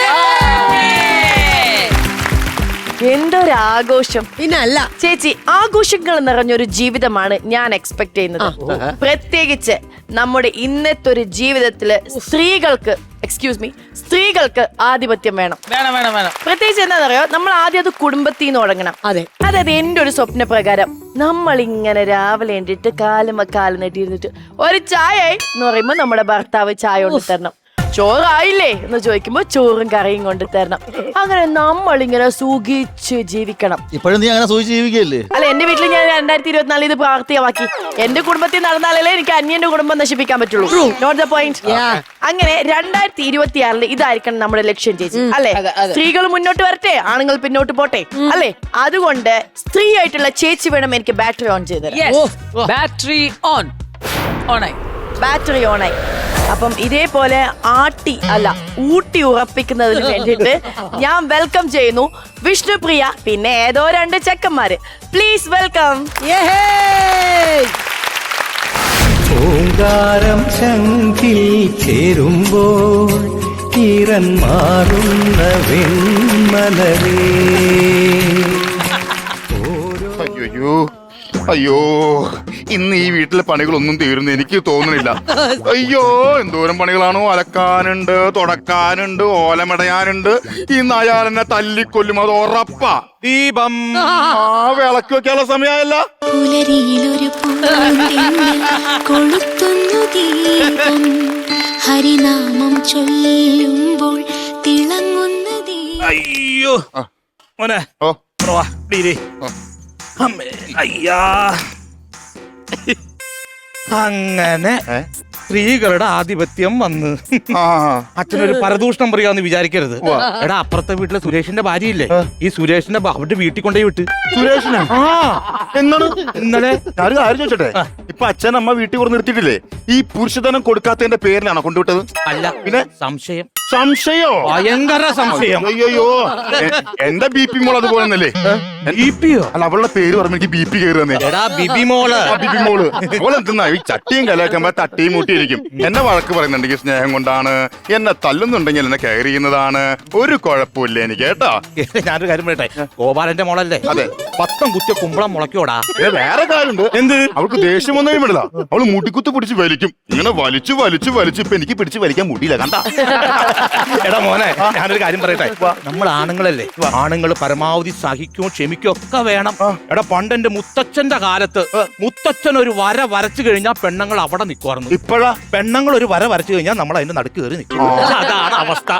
എന്തൊരാഘോഷം!
പിന്നല്ല
ചേച്ചി, ആഘോഷങ്ങൾ നിറഞ്ഞൊരു ജീവിതമാണ് ഞാൻ എക്സ്പെക്ട് ചെയ്യുന്നത്. പ്രത്യേകിച്ച് നമ്മുടെ ഇന്നത്തെ ഒരു ജീവിതത്തില് സ്ത്രീകൾക്ക് ആധിപത്യം വേണം. പ്രത്യേകിച്ച് എന്താണെന്നറിയോ, നമ്മൾ ആദ്യം അത് കുടുംബത്തിൽ നിന്ന് തുടങ്ങണം. അതായത് എന്റെ ഒരു സ്വപ്ന പ്രകാരം നമ്മൾ ഇങ്ങനെ രാവിലെ എണ്ടിട്ട് കാലും നീട്ടിയിരുന്നിട്ട് ഒരു ചായ എന്ന് പറയുമ്പോ നമ്മുടെ ഭർത്താവ് ചായ കൊണ്ട് തരണം. ചോറായില്ലേ എന്ന് ചോദിക്കുമ്പോ ചോറും കറിയും കൊണ്ട് തരണം. അങ്ങനെ നമ്മളിങ്ങനെ സുഖിച്ച് ജീവിക്കണം.
ഇപ്പോഴും നീ അങ്ങനെ സൂചിച്ച് ജീവിക്കല്ലേ?
അല്ല, എന്റെ വീട്ടിൽ ഞാൻ 2024 ഇത് പ്രാവർത്തികമാക്കി. എന്റെ കുടുംബത്തിൽ നടന്നാലേ എനിക്ക് അന്യന്റെ കുടുംബം നശിപ്പിക്കാൻ പറ്റുള്ളൂ. Not the point. അങ്ങനെ 2026 ഇതായിരിക്കണം നമ്മുടെ ലക്ഷ്യം ചേച്ചി, അല്ലെ? സ്ത്രീകൾ മുന്നോട്ട് വരട്ടെ, ആണുങ്ങൾ പിന്നോട്ട് പോട്ടെ, അല്ലെ? അതുകൊണ്ട് സ്ത്രീ ആയിട്ടുള്ള ചേച്ചി വേണം എനിക്ക് ബാറ്ററി ഓൺ ചെയ്ത്
ബാറ്ററി
ബാറ്ററി ഓണായി. അപ്പം ഇതേപോലെ ഊട്ടി ഉറപ്പിക്കുന്നതിന് വേണ്ടിയിട്ട് ഞാൻ വെൽക്കം ചെയ്യുന്നു വിഷ്ണുപ്രിയ, പിന്നെ ഏതോ 2 ചെക്കന്മാര്. Please welcome.
ഓങ്കാരം ശംഖിൽ ചേരുമ്പോൾ ഈറൻ മാറുന്ന വെൺമലരേ.
അയ്യോ, ഇന്ന് ഈ വീട്ടിലെ പണികളൊന്നും തീരുന്നു എനിക്ക് തോന്നുന്നില്ല. അയ്യോ, എന്തോരം പണികളാണോ! അലക്കാനുണ്ട്, തുടക്കാനുണ്ട്, ഓലമിടയാനുണ്ട്. ഈ നായാൽ എന്നെ തല്ലിക്കൊല്ലും, അത് ഉറപ്പാ. ദീപം വിളക്ക് വെക്കാനുള്ള സമയമല്ല.
പുലരിയിലൊരു കൊളുത്തുന്നു ദീപം, ഹരിനാമം ചൊല്ലുമ്പോൾ തിളങ്ങുന്ന ദീപം.
അയ്യോ മോനെ, അയ്യാ, അങ്ങനെ സ്ത്രീകളുടെ ആധിപത്യം വന്ന് അച്ഛനൊരു പരദൂഷണം പറയാന്ന് വിചാരിക്കരുത്. എടാ, അപ്പുറത്തെ വീട്ടിലെ സുരേഷിന്റെ ഭാര്യയില്ലേ, ഈ സുരേഷിന്റെ അവരുടെ വീട്ടിൽ കൊണ്ടുപോയി വിട്ട്.
സുരേഷിനെ എന്നാണ് ഇന്നലെ ഞാൻ കാര്യം ചോദിച്ചോട്ടെ, ഇപ്പൊ അച്ഛൻ അമ്മ വീട്ടിൽ കൊണ്ട് നിർത്തിയിട്ടില്ലേ? ഈ പുരുഷധനം കൊടുക്കാത്തതിന്റെ പേരിലാണോ കൊണ്ടുവിട്ടത്?
അല്ല, പിന്നെ സംശയം.
സംശയോ?
ഭയങ്കര സംശയം.
അയ്യോ, എന്റെ BP മോൾ അതുപോലെ തന്നെയല്ലേ? അല്ല, അവളുടെ പേര് പറയുമ്പോ എനിക്ക് BP കയറി തന്നെ.
ബിബി മോള്
അവളെന്തെന്നാ ഈ ചട്ടിയും കലാക്കുമ്പോ തട്ടിയും മൂട്ടിയിരിക്കും. എന്നെ വഴക്ക് പറയുന്നുണ്ടെങ്കിൽ സ്നേഹം കൊണ്ടാണ്, എന്നെ തല്ലുന്നുണ്ടെങ്കിൽ എന്നെ കെയർ ചെയ്യുന്നതാണ്. ഒരു കുഴപ്പമില്ല എനിക്ക് കേട്ടോ.
ഞാനൊരു കാര്യം പറയട്ടെ, ഗോപാലന്റെ മോളല്ലേ?
അതെ.
പത്തം കുത്തിയ കുമ്പളം മുളക്കോടാ.
വേറെ കാര്യമുണ്ട്. എന്ത്? അവൾക്ക് ദേഷ്യം ഒന്നും വിടില്ല. അവള് മുടിക്കുത്ത് പിടിച്ച് വലിക്കും. ഇങ്ങനെ വലിച്ചു വലിച്ചു വലിച്ചു ഇപ്പൊ എനിക്ക് പിടിച്ച് വലിക്കാൻ മുടിയില്ല, കണ്ട?
എടാ മോനെ, ഞാനൊരു കാര്യം പറയട്ടെ, നമ്മൾ ആണുങ്ങളല്ലേ, ആണുങ്ങൾ പരമാവധി സഹിക്കോ ക്ഷമിക്കോ ഒക്കെ വേണം. എടാ, പണ്ട് എന്റെ മുത്തച്ഛന്റെ കാലത്ത് മുത്തച്ഛൻ ഒരു വര വരച്ചു കഴിഞ്ഞാൽ പെണ്ണുങ്ങൾ അവിടെ നിൽക്കുമായിരുന്നു.
ഇപ്പോഴാ
പെണ്ണുങ്ങൾ ഒരു വര വരച്ചു കഴിഞ്ഞാൽ നമ്മൾ അതിന്റെ നടുക്ക് കയറി നിൽക്കും. അതാണ് അവസ്ഥ.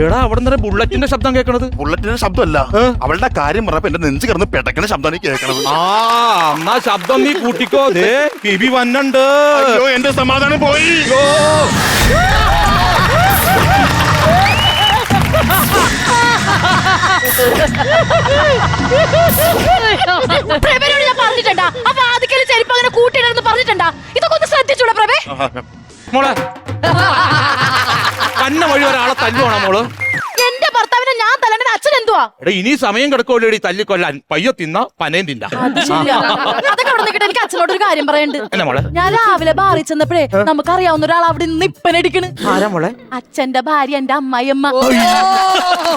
എടാ, അവിടെ നിന്ന് ബുള്ളറ്റിന്റെ ശബ്ദം കേൾക്കണത്?
ബുള്ളറ്റിന്റെ ശബ്ദമല്ല, അവളുടെ കാര്യം പറഞ്ഞപ്പോ എന്റെ നെഞ്ച് കിടന്ന് പെടക്കണ ശബ്ദമാണ് കേൾക്കണത്.
എന്നാ ശബ്ദം നീ കൂട്ടിക്കോ. ബിബി വന്നുണ്ട്.
അയ്യോ, എന്റെ സമാധാനം പോയി.
ഞാൻ പറഞ്ഞിട്ടുണ്ടാ, അപ്പൊ ആദ്യം ചെരുപ്പ് അങ്ങനെ
കൂട്ടിയിടരുന്ന് പറഞ്ഞിട്ടുണ്ടാ? ഇതൊക്കെ ഒന്ന് ശ്രദ്ധിച്ചൂടെ പ്രഭേ?
മോളെ കന്ന വഴി ഒരാളെ തല്ലുവാണോ മോള്?
എന്റെ ഭർത്താവിനെ ഞാൻ തല്ലണ്ടത് അച്ഛൻ എന്തുവാ?
എടാ ഇനി സമയം കിടക്കുമല്ലോ തല്ലിക്കൊല്ലാൻ. പയ്യ തിന്ന പനയും തിന്ന.
അതൊക്കെ അവിടെ നിൽക്കട്ടെ, എനിക്ക് അച്ഛനോട് ഒരു കാര്യം പറയുന്നുണ്ട്.
എന്നാ മോളെ?
ഞാൻ രാവിലെ ബാറിൽ ചെന്നപ്പോഴേ നമുക്കറിയാവുന്ന ഒരാൾ അവിടെ നിന്ന് ഇപ്പനടിക്കണ്.
ആരാ മോളെ?
അച്ഛന്റെ ഭാര്യ, എന്റെ അമ്മായിയമ്മ.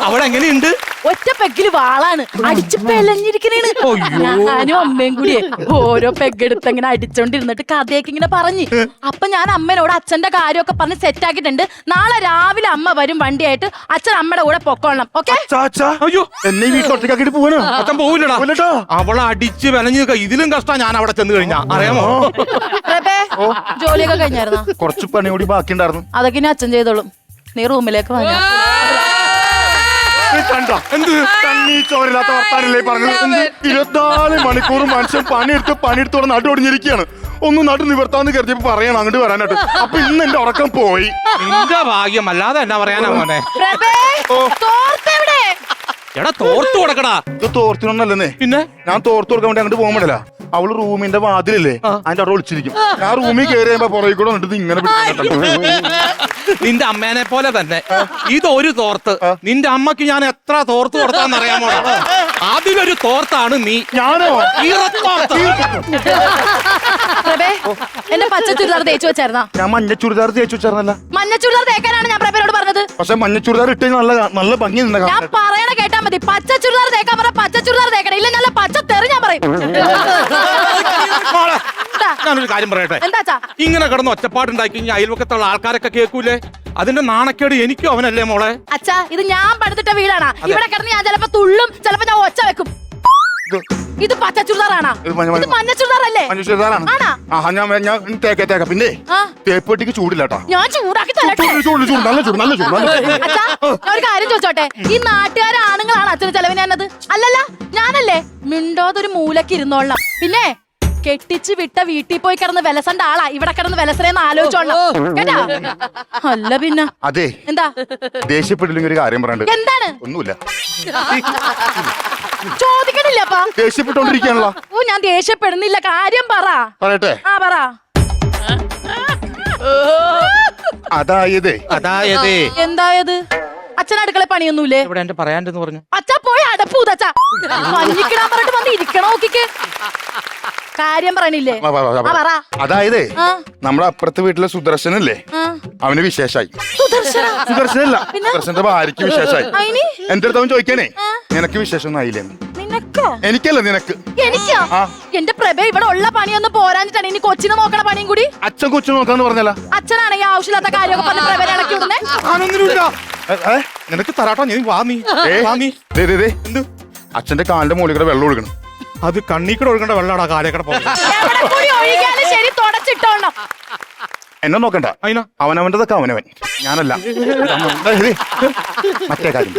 അവളെങ്ങനെയുണ്ട്?
ഒറ്റ പെഗ്ഗില് വാളാണ്, അടിച്ച് പെലഞ്ഞിരിക്കണേണ്. ഞാനും അമ്മയും കൂടിയേ ഓരോ പെഗ്ഗെടുത്ത് ഇങ്ങനെ അടിച്ചോണ്ടിരുന്നിട്ട് കഥയൊക്കെ ഇങ്ങനെ പറഞ്ഞ്. അപ്പൊ ഞാൻ അമ്മനോട് അച്ഛന്റെ കാര്യമൊക്കെ പറഞ്ഞ് സെറ്റ് ആക്കിയിട്ടുണ്ട്. നാളെ രാവിലെ അമ്മ വരും വണ്ടിയായിട്ട്. അച്ഛൻ അമ്മയുടെ കൂടെ പൊക്കോളണം. ഓക്കെ?
അയ്യോ
എന്നെ വീട്ടിലൊറ്റക്കാക്കിട്ട് പോവാനോ?
അച്ഛൻ പോവില്ലടാ. അവളെ അടിച്ച് വെലഞ്ഞു ഇതിലും കഷ്ടം ഞാൻ അവിടെ ചെന്ന് കഴിഞ്ഞാ. അറിയാമോ?
ജോലിയൊക്കെ കഴിഞ്ഞായിരുന്നോ?
കുറച്ച് പണി കൂടി ബാക്കിയുണ്ടായിരുന്നു.
അതൊക്കെ ഇനി അച്ഛൻ ചെയ്തോളും. നീ റൂമിലേക്ക് വാ.
ചോരില്ലാത്ത വർത്താനല്ലേ പറഞ്ഞത്? 24 മണിക്കൂർ മനുഷ്യൻ പണിയെടുത്തോടെ നടുവൊടിഞ്ഞിരിക്കുകയാണ്. ഒന്ന് നടു നിവർത്താന്ന് കരുതിയപ്പോ പറയണം അങ്ങോട്ട് വരാനായിട്ട്. അപ്പൊ ഇന്ന് എന്റെ ഉറക്കം പോയി.
നിന്റെ ഭാഗ്യം അല്ലാതെ എന്നാ പറയാനാ മോനെ? എടാ തോർത്തു കൊടുക്കടാ.
ഇത് തോർത്തിനൊന്നല്ലേ
പിന്നെ
ഞാൻ തോർത്തു കൊടുക്കാൻ വേണ്ടി അങ്ങോട്ട് പോകുമ്പോഴല്ല അവള് റൂമിന്റെ വാതിലല്ലേ അതിന്റെ അവിടെ ഒളിച്ചിരിക്കും. ഞാൻ റൂമിൽ കയറി കഴിയുമ്പോ പുറകെ കൂടെ വന്നിട്ട് ഇങ്ങനെ
നിന്റെ അമ്മേനെ പോലെ തന്നെ ഇതൊരു തോർത്ത്. നിന്റെ അമ്മക്ക് ഞാൻ എത്ര തോർത്ത് കൊടുത്താന്നറിയാമോ? അതിലൊരു തോർത്താണ് നീ.
ഞാനോ?
എന്റെ പച്ച ചുരിദാർ തേച്ചു വെച്ചായിരുന്നാ?
ഞാൻ മഞ്ഞ ചുരിദാർ തേച്ചു വെച്ചായിരുന്നല്ല.
മഞ്ഞ ചുരിദാർ തേക്കാനാണ് ഞാൻ പ്രഭയോട് പറഞ്ഞത്.
പക്ഷെ മഞ്ഞ ചുരിദാർ ഇട്ട് നല്ല ഭംഗി
ഞാൻ പറയണ കേട്ടാ മതി. പച്ച ചുരിദാർ തേക്കാൻ പറഞ്ഞ പച്ച ചുരിദാർ തേക്കണം. ഇല്ല നല്ല പച്ച തെറി ഞാൻ പറയും.
ഞാനൊരു കാര്യം പറയട്ടെ.
എന്താച്ചാ?
ഇങ്ങനെ കിടന്ന് ഒച്ചപ്പാടുണ്ടാക്കി കഴിഞ്ഞാൽ അയൽവക്കത്തുള്ള ആൾക്കാരൊക്കെ കേൾക്കൂലേ? അതിന്റെ നാണക്കേട് എനിക്കും അവനല്ലേ മോളെ?
അച്ഛാ ഇത് ഞാൻ പടുത്തിട്ട വീടാണ്. ഇവിടെ കിടന്ന് ഞാൻ ചിലപ്പോ തുള്ളും, ചിലപ്പോ ഞാൻ ഒച്ച വെക്കും. ഇത് പച്ച ചുരിദാറാണോ? ഇത് മഞ്ഞ ചുരിദാറല്ലേ?
ഞാൻ തേക്കാം. പിന്നെ തേപ്പട്ടിക്ക് ചൂടില്ലാട്ടാ.
ഞാൻ ചൂടാക്കി തരട്ടെ. അച്ഛാ ഒരു കാര്യം ചോദിച്ചോട്ടെ, ഈ നാട്ടുകാരെ ആണുങ്ങളാണ് അച്ഛന് ചെലവിന് തന്നത്? അല്ലല്ല ഞാനല്ലേ. മിണ്ടോതൊരു മൂലക്ക് ഇരുന്നോളണം. പിന്നെ കെട്ടിച്ച് വിട്ട വീട്ടിൽ പോയി കിടന്ന് വിലസണ്ട ആളാ ഇവിടെ കിടന്ന് വിലസനേന്ന് ആലോചിച്ചോളണം കേട്ടാ. അല്ല പിന്നെ
അതെ
എന്താ
ദേഷ്യപ്പെട്ടില്ലെങ്കിൽ ഒരു കാര്യം പറയണ്ട.
എന്താണ്?
ഒന്നുമില്ല.
ചോദിക്കണില്ലപ്പാ.
ദേഷ്യപ്പെട്ടോണ്ടിരിക്കാണല്ലോ.
ഓ ഞാൻ ദേഷ്യപ്പെടുന്നില്ല, കാര്യം
പറയട്ടെ.
പറ.
അതായത്
എന്തായത്? അച്ഛൻ അടുക്കള പണിയൊന്നുമില്ലേ?
ഇവിടെ എന്റെ പറയാണ്ടെന്ന് പറഞ്ഞു.
അച്ഛ പോയി അടപ്പൂതച്ചാ മഞ്ഞിക്കിടാൻ പറഞ്ഞിട്ട് വന്ന് ഇരിക്കണോ നോക്കിക്ക്. കാര്യം പറയണില്ലേ?
അതായത് നമ്മുടെ അപ്പുറത്തെ വീട്ടിലെ സുദർശനല്ലേ, അവന് വിശേഷായി. സുദർശനല്ല, സുദർശന്റെ ഭാര്യക്ക് വിശേഷായി. എന്റെ അടുത്ത് അവൻ ചോദിക്കാനേ നിനക്ക് വിശേഷം ഒന്നും ആയില്ലേ? എനിക്കല്ല നിനക്ക്.
എനിക്കോ? എന്റെ പ്രഭ ഇവിടെ ഉള്ള പണിയൊന്നും പോരാഞ്ഞിട്ടാണ് ഇനി കൊച്ചിനെ നോക്കണ പണിയും കൂടി.
അച്ഛൻ കൊച്ചിനെ നോക്കാന്ന് പറഞ്ഞല്ല.
അച്ഛനാണെങ്കിൽ ആവശ്യമില്ലാത്ത കാര്യമൊക്കെ പറഞ്ഞ് പ്രഭനെ ഇടയ്ക്ക് വിടുന്നേ.
നിനക്ക് തരാട്ടോ. നീ വാ. നീ
എന്ത്? അച്ഛന്റെ കാലിന്റെ മുകളിൽ കൂടെ വെള്ളം ഒഴുകണം.
അത് കണ്ണീക്കട ഒഴുകേണ്ട വെള്ളാടാ കാലേക്കട
ശരി തുടച്ചിട്ടോണം.
എന്നെ നോക്കണ്ട, അവനവൻ്റെതൊക്കെ അവനവൻ, ഞാനല്ല. മറ്റേ കാര്യം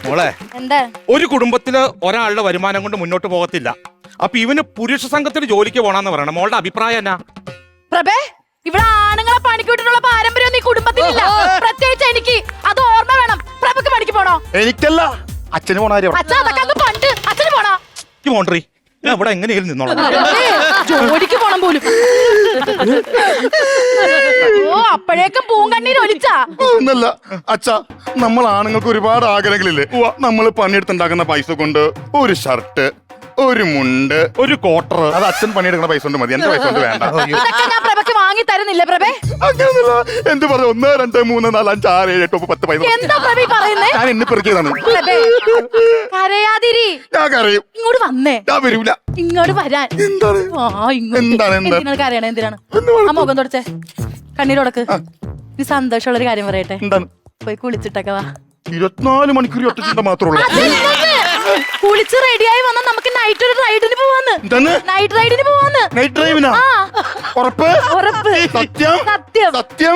മോളെ,
എന്താ
ഒരു കുടുംബത്തില് ഒരാളുടെ വരുമാനം കൊണ്ട് മുന്നോട്ട് പോകത്തില്ല. അപ്പൊ ഇവന് പുരുഷ സംഘത്തിന് ജോലിക്ക് പോണെന്ന് പറയണം. മോളുടെ അഭിപ്രായം എന്നാ?
പ്രഭേ ഇവിടെ ആണുങ്ങളെ പണിക്കൂട്ടിനുള്ള പാരമ്പര്യം ഈ കുടുംബത്തിലില്ല. പ്രത്യേകിച്ച് എനിക്ക് അത് ഓർമ്മ വേണം. പ്രഭക്ക് പണിക്ക് പോണോ?
എനിക്കല്ല, അച്ഛന് പോണ കാര്യം.
അച്ഛാ അതൊക്കെ അങ്ങ് പണ്ട്. അച്ഛന് പോണോ?
മോണ്ടറി ഞാൻ ഇവിടെ എങ്ങനെയും നിന്നോളാം.
ജോലിക്ക് പോണം പോലും. ഓ അപ്പോഴേക്കും പൂങ്കണ്ണീര് ഒലിച്ചാ?
ഒന്നല്ല അച്ഛാ, നമ്മൾ ആണുങ്ങൾക്ക് ഒരുപാട് ആഗ്രഹങ്ങളില്ലേ. നമ്മൾ പണിയെടുത്തുണ്ടാക്കുന്ന പൈസ കൊണ്ട് ഒരു ഷർട്ട്, ഒരു മുണ്ട്, ഒരു കോട്ടർ, അത് അച്ഛൻ പണിയെടുക്കുന്ന പൈസ കൊണ്ട് മതി. എന്റെ പൈസ കൊണ്ട് വേണ്ട.
ഞാൻ പ്രഭയ്ക്ക് വാങ്ങി തരുന്നില്ലേ പ്രഭേ?
അങ്ങനെയൊന്നുമില്ല. എന്ത് പറഞ്ഞു? 1 2 3 4 5 6 7 8 9 10 പൈസ.
എന്താ പ്രഭ പറയുന്നേ?
ഞാൻ എന്നെ പെറുക്കിയതാണ്.
കരയാതിരി.
ഞാൻ കരയും.
ഇങ്ങോട്ട് വന്നേ.
ഞാൻ വരൂല.
ഇങ്ങോട്ട് വരാൻ.
എന്താണ്?
എന്തിനാണ് കരയണേ? എന്തിനാണ്? ആ മുഖം തുടച്ചേ, കണ്ണീരോടക്ക്. നീ സന്തോഷമുള്ളൊരു കാര്യം പറയട്ടെ.
എന്താണ്?
പോയി കുളിച്ചിട്ടൊക്കെ വാ.
24 മണിക്കൂർ ഒറ്റ ചിന്ത മാത്രമുള്ള.
കുളിച്ച് റെഡിയായി വന്നാൽ നമുക്ക് നൈറ്റ് ഒരു റൈഡിന് പോവാന്ന്. നൈറ്റ് റൈഡിന് പോവാന്ന്.
നൈറ്റ് ഡ്രൈവിനാ? ഉറപ്പ്?
ഉറപ്പ്.
സത്യം?
സത്യം.
സത്യം.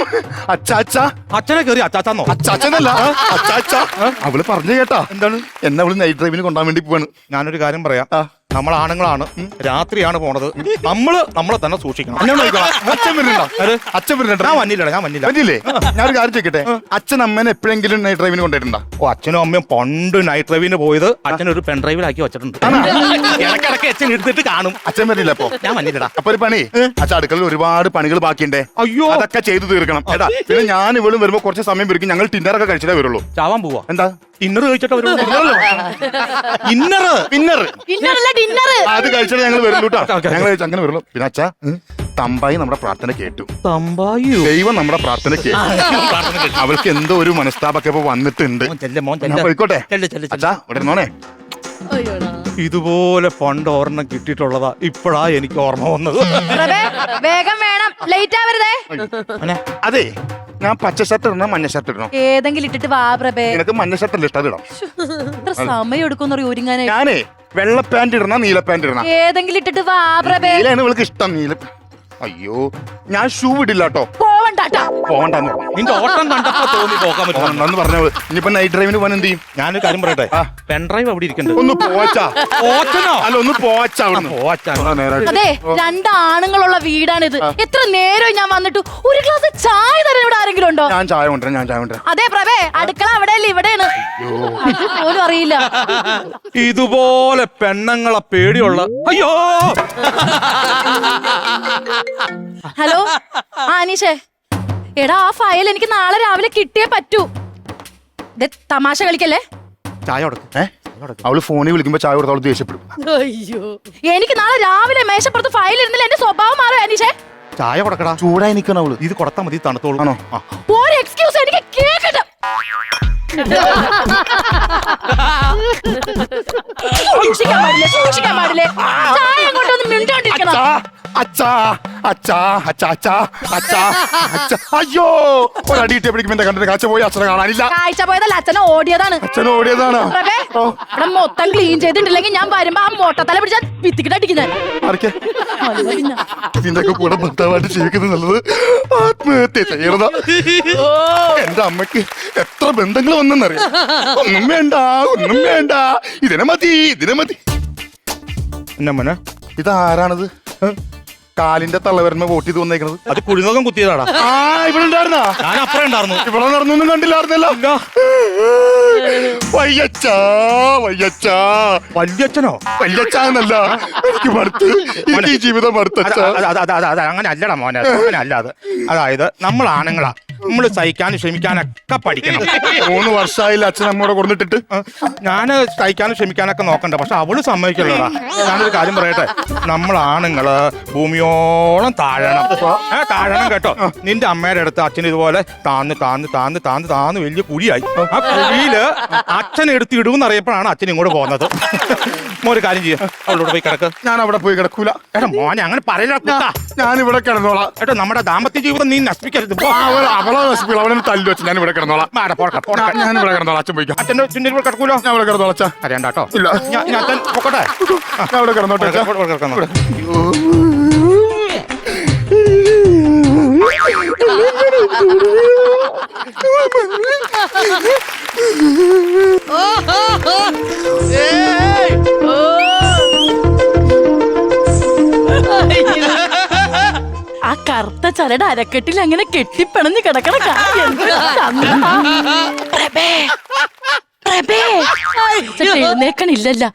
അച്ചാച്ചാ.
അച്ഛനെ കയറി അച്ചാച്ചാന്നോ?
അച്ചാച്ചനല്ല, അച്ചാച്ചാ. അവള് പറഞ്ഞു കേട്ടാ. എന്താണ്? എന്നെ അവള് നൈറ്റ് ഡ്രൈവിന് കൊണ്ടാൻ വേണ്ടി പോവാണ്.
ഞാനൊരു കാര്യം പറയാം. നമ്മൾ ആണുങ്ങളാണ്, രാത്രിയാണ് പോണത്, നമ്മളെ തന്നെ സൂക്ഷിക്കണം.
അച്ഛൻ വരുന്നുണ്ടോ? അച്ഛൻ വരുന്നുണ്ടോ?
ഞാൻ വന്നില്ല.
പറ്റില്ലേ? ഞാനൊരു കാര്യം ചോദിക്കട്ടെ, അച്ഛൻ അമ്മേനെ എപ്പോഴെങ്കിലും നൈറ്റ് ഡ്രൈവിന് കൊണ്ടുവരുന്നുണ്ടോ?
ഓ, അച്ഛനും അമ്മയും പണ്ട് നൈറ്റ് ഡ്രൈവിന് പോയത് അച്ഛൻ ഒരു പെൺഡ്രൈവിലാക്കി വെച്ചിട്ടുണ്ട്. ഇടയ്ക്കിടയ്ക്ക് അച്ഛൻ എടുത്തിട്ട് കാണും.
അച്ഛൻ വരില്ല അപ്പൊ?
ഞാൻ വന്നില്ലടാ.
അപ്പൊ ഒരു പണി, അച്ഛൻ അടുക്കളയിൽ ഒരുപാട് പണികൾ ബാക്കിയുണ്ടേ.
അയ്യോ,
അതൊക്കെ ചെയ്തു തീർക്കണം. ഏട്ടാ, പിന്നെ ഞാൻ ഇവളും വരുമ്പോ കുറച്ച് സമയം വരിക്കും. ഞങ്ങൾ ടിന്നറൊക്കെ കഴിച്ചിട്ടേ വരുള്ളൂ.
ചാവാൻ പോവാ.
എന്താ
ഇന്നർ കഴിച്ചിട്ട് വരുള്ളൂ?
അത് കഴിച്ചിട്ട് ഞങ്ങൾ വരുള്ളൂ കേട്ടോ. ഞങ്ങൾ അങ്ങനെ വരുള്ളൂ. പിന്നെ അച്ഛാ, തമ്പായി നമ്മുടെ പ്രാർത്ഥന കേട്ടു.
തമ്പായോ?
ദൈവം നമ്മുടെ പ്രാർത്ഥന കേട്ടു. അവൾക്ക് എന്തോ ഒരു മനസ്താപൊക്കെ ഇപ്പൊ വന്നിട്ടുണ്ട്. ഞാൻ പോയിക്കോട്ടെ അച്ഛാ, ഇവിടെ ഇരുന്നോണേ.
ഇതുപോലെ പണ്ട് ഓർമ്മ കിട്ടിയിട്ടുള്ളതാ, ഇപ്പഴാ എനിക്ക് ഓർമ്മ വന്നത്.
വേഗം വേണം, ലേറ്റ് ആവരുതേ.
അതെ, ഞാൻ പച്ച ഷർട്ട് ഇടണം, മഞ്ഞ ഷർട്ട് ഇടണം?
ഏതെങ്കിലും ഇട്ടിട്ട് വാ പ്രഭേ.
നിനക്ക് മഞ്ഞ ഷർട്ട് അല്ല ഇഷ്ടം? ഇടാം.
ഇത്ര സമയം എടുക്കുന്ന ഒരുങ്ങാനായി.
ഞാനേ വെള്ള പാന്റ് ഇടണം, നീല പാന്റ് ഇടണം?
ഏതെങ്കിലും ഇട്ടിട്ട് വാ പ്രഭേ.
നീലാണ് ഇവൾക്ക് ഇഷ്ടം. നീല. അയ്യോ, ഞാൻ ഷൂ ഇടില്ല കേട്ടോ. പോവണ്ടെന്ന്
നിന്റെ ഓട്ടം കണ്ടപ്പോ തോന്നി പോകാൻ പറ്റുമെന്ന്
പറഞ്ഞത്. ഇനിയിപ്പോ നൈറ്റ് ഡ്രൈവിന് പോകാൻ എന്ത് ചെയ്യും?
ഞാനൊരു കാര്യം പറയട്ടെ, പെൺഡ്രൈവ് അവിടെ ഇരിക്കണ്ടേ?
ഒന്ന് പോച്ചാ. അല്ല, ഒന്ന് പോച്ചാ.
അതെ, രണ്ടാണുങ്ങളുള്ള വീടാണിത്. എത്ര നേരം ഞാൻ വന്നിട്ട് ഒരു ഗ്ലാസ് ചായ തരാൻ ഇവിടെ ആരെങ്കിലും ഉണ്ടോ?
ഞാൻ ചായ കൊണ്ടുവരാം.
അതെ പ്രഭേ, അടുക്കള അവിടെയല്ലേ, ഇവിടെയാണ്. പോലും അറിയില്ല.
ഇതുപോലെ പെണ്ണുങ്ങളെ പേടിയുള്ള. അയ്യോ,
ഹലോ അനീഷേ, എടാ ആ ഫയൽ എനിക്ക് നാളെ രാവിലെ കിട്ടിയേ പറ്റൂ. തമാശ കളിക്കല്ലേ.
ചായ കൊടുക്ക.
അവള് ഫോണിൽ വിളിക്കുമ്പോ ചായ കൊടുത്ത് അവള് ദേഷ്യപ്പെടും.
എനിക്ക് നാളെ രാവിലെ മേശപ്പുറത്ത് ഫയൽ ഇരുന്നില്ല എന്റെ സ്വഭാവം മാറും അനീഷേ.
ചായ കൊടുക്കടാ.
ചൂടായി നിൽക്കണം അവള്.
ഇത് കൊടുത്താൽ മതി, തണുത്തോളൂ.
ആണോ?
ഒരു എക്സ്ക്യൂസ് എനിക്ക് കേക്കട്ടെ. സൂക്ഷിക്കാൻ പാടില്ലേ? ചായ അങ്ങോട്ടൊന്ന് മിണ്ടോണ്ടിരിക്കണം.
അയ്യോ, ഒരടി കിട്ടിയപ്പോഴേക്കും കണ്ടിട്ട് കാഴ്ച പോയി. അച്ഛനെ കാണാനില്ല.
കാഴ്ച പോയതല്ല, അച്ഛനെ ഓടിയതാണ്.
ഓടിയതാണ്.
ഇവിടെ മൊത്തം ക്ലീൻ ചെയ്തിട്ടില്ലെങ്കിൽ ഞാൻ വരുമ്പോ ആ മോട്ടത്തല പിടിച്ചാൽ ഭിത്തിക്കിട്ട് അടിക്കുന്നത്.
ഇതിന്റെയൊക്കെ കൂടെ ഭർത്താവായിട്ട് ജീവിക്കുന്നത് നല്ലത് ആത്മഹത്യ ചെയ്യണതാ. എന്റെ അമ്മക്ക് എത്ര ബന്ധങ്ങൾ വന്നെന്നറിയാം. ഒന്നും വേണ്ട. ഇതിനെ മതി. ഇതാരാണത്? കാലിന്റെ തള്ളവരമ വോട്ട് ചെയ്ത് വന്നേക്കണത്?
അത് കുഴിനകം കുത്തിയതാടാ.
ഇവിടെ ഉണ്ടായിരുന്നാ?
ഞാൻ അപ്പുറം ഉണ്ടായിരുന്നു.
ഇവിടെ നടന്നൊന്നും കണ്ടില്ലായിരുന്നല്ലോ.
വല്യച്ഛനോ?
വല്യച്ഛനല്ല, എനിക്ക് മടുത്ത്. ഈ ജീവിതം മടുത്ത.
അങ്ങനെ അല്ലടാ മോനെ, അങ്ങനെ അല്ലാതെ. അതായത് നമ്മൾ ആണുങ്ങളാ, നമ്മൾ സഹിക്കാനും ക്ഷമിക്കാനൊക്കെ പഠിക്കണം.
3 വർഷമായില്ല അച്ഛൻ അമ്മയോടെ കൊടുത്തിട്ടിട്ട്.
ഞാൻ സഹിക്കാനും ക്ഷമിക്കാനൊക്കെ നോക്കണ്ട, പക്ഷെ അവള് സമ്മതിക്കല്ലടാ. ഞാനൊരു കാര്യം പറയട്ടെ, നമ്മൾ ആണുങ്ങള് ഭൂമിയോളം താഴണം. താഴണം കേട്ടോ. നിന്റെ അമ്മയുടെ അടുത്ത് അച്ഛൻ ഇതുപോലെ താന്ന് വലിയ കുഴിയായി. ആ കുഴിയില് അച്ഛൻ എടുത്ത് ഇടുമെന്ന് അറിയപ്പോഴാണ് അച്ഛൻ ഇങ്ങോട്ട് പോകുന്നത്. മോര് കാര്യം ചെയ്യാം, അവളോട് പോയി കിടക്ക്.
ഞാൻ അവിടെ പോയി കിടക്കൂല.
ഏട്ടാ മോനെ അങ്ങനെ പറയല.
ഞാൻ ഇവിടെ കിടന്നോളാം.
ഏട്ടാ, നമ്മുടെ ദാമ്പത്യ ജീവിതം നീ നശിപ്പിക്കരുത്.
അവളെ നശിപ്പിക്കും. അവനെ തല്ലു വെച്ച് ഞാൻ ഇവിടെ കിടന്നോളാം. ഞാൻ ഇവിടെ കിടന്നോളാം. അച്ഛൻ പോയിക്കോ.
അച്ഛൻ്റെ കിടക്കൂലോ?
ഞാൻ ഇവിടെ കിടന്നോളാം. അച്ഛാ
അറിയണ്ടാട്ടോ.
ഇല്ല,
ഞാൻ അച്ഛൻ പൊക്കട്ടെ.
ഞാൻ ഇവിടെ കിടന്നോട്ടെ.
ആ കറുത്ത ചരട് അരക്കെട്ടിൽ അങ്ങനെ കെട്ടിപ്പിണഞ്ഞ് കിടക്കണ എഴുന്നേക്കണില്ലല്ല.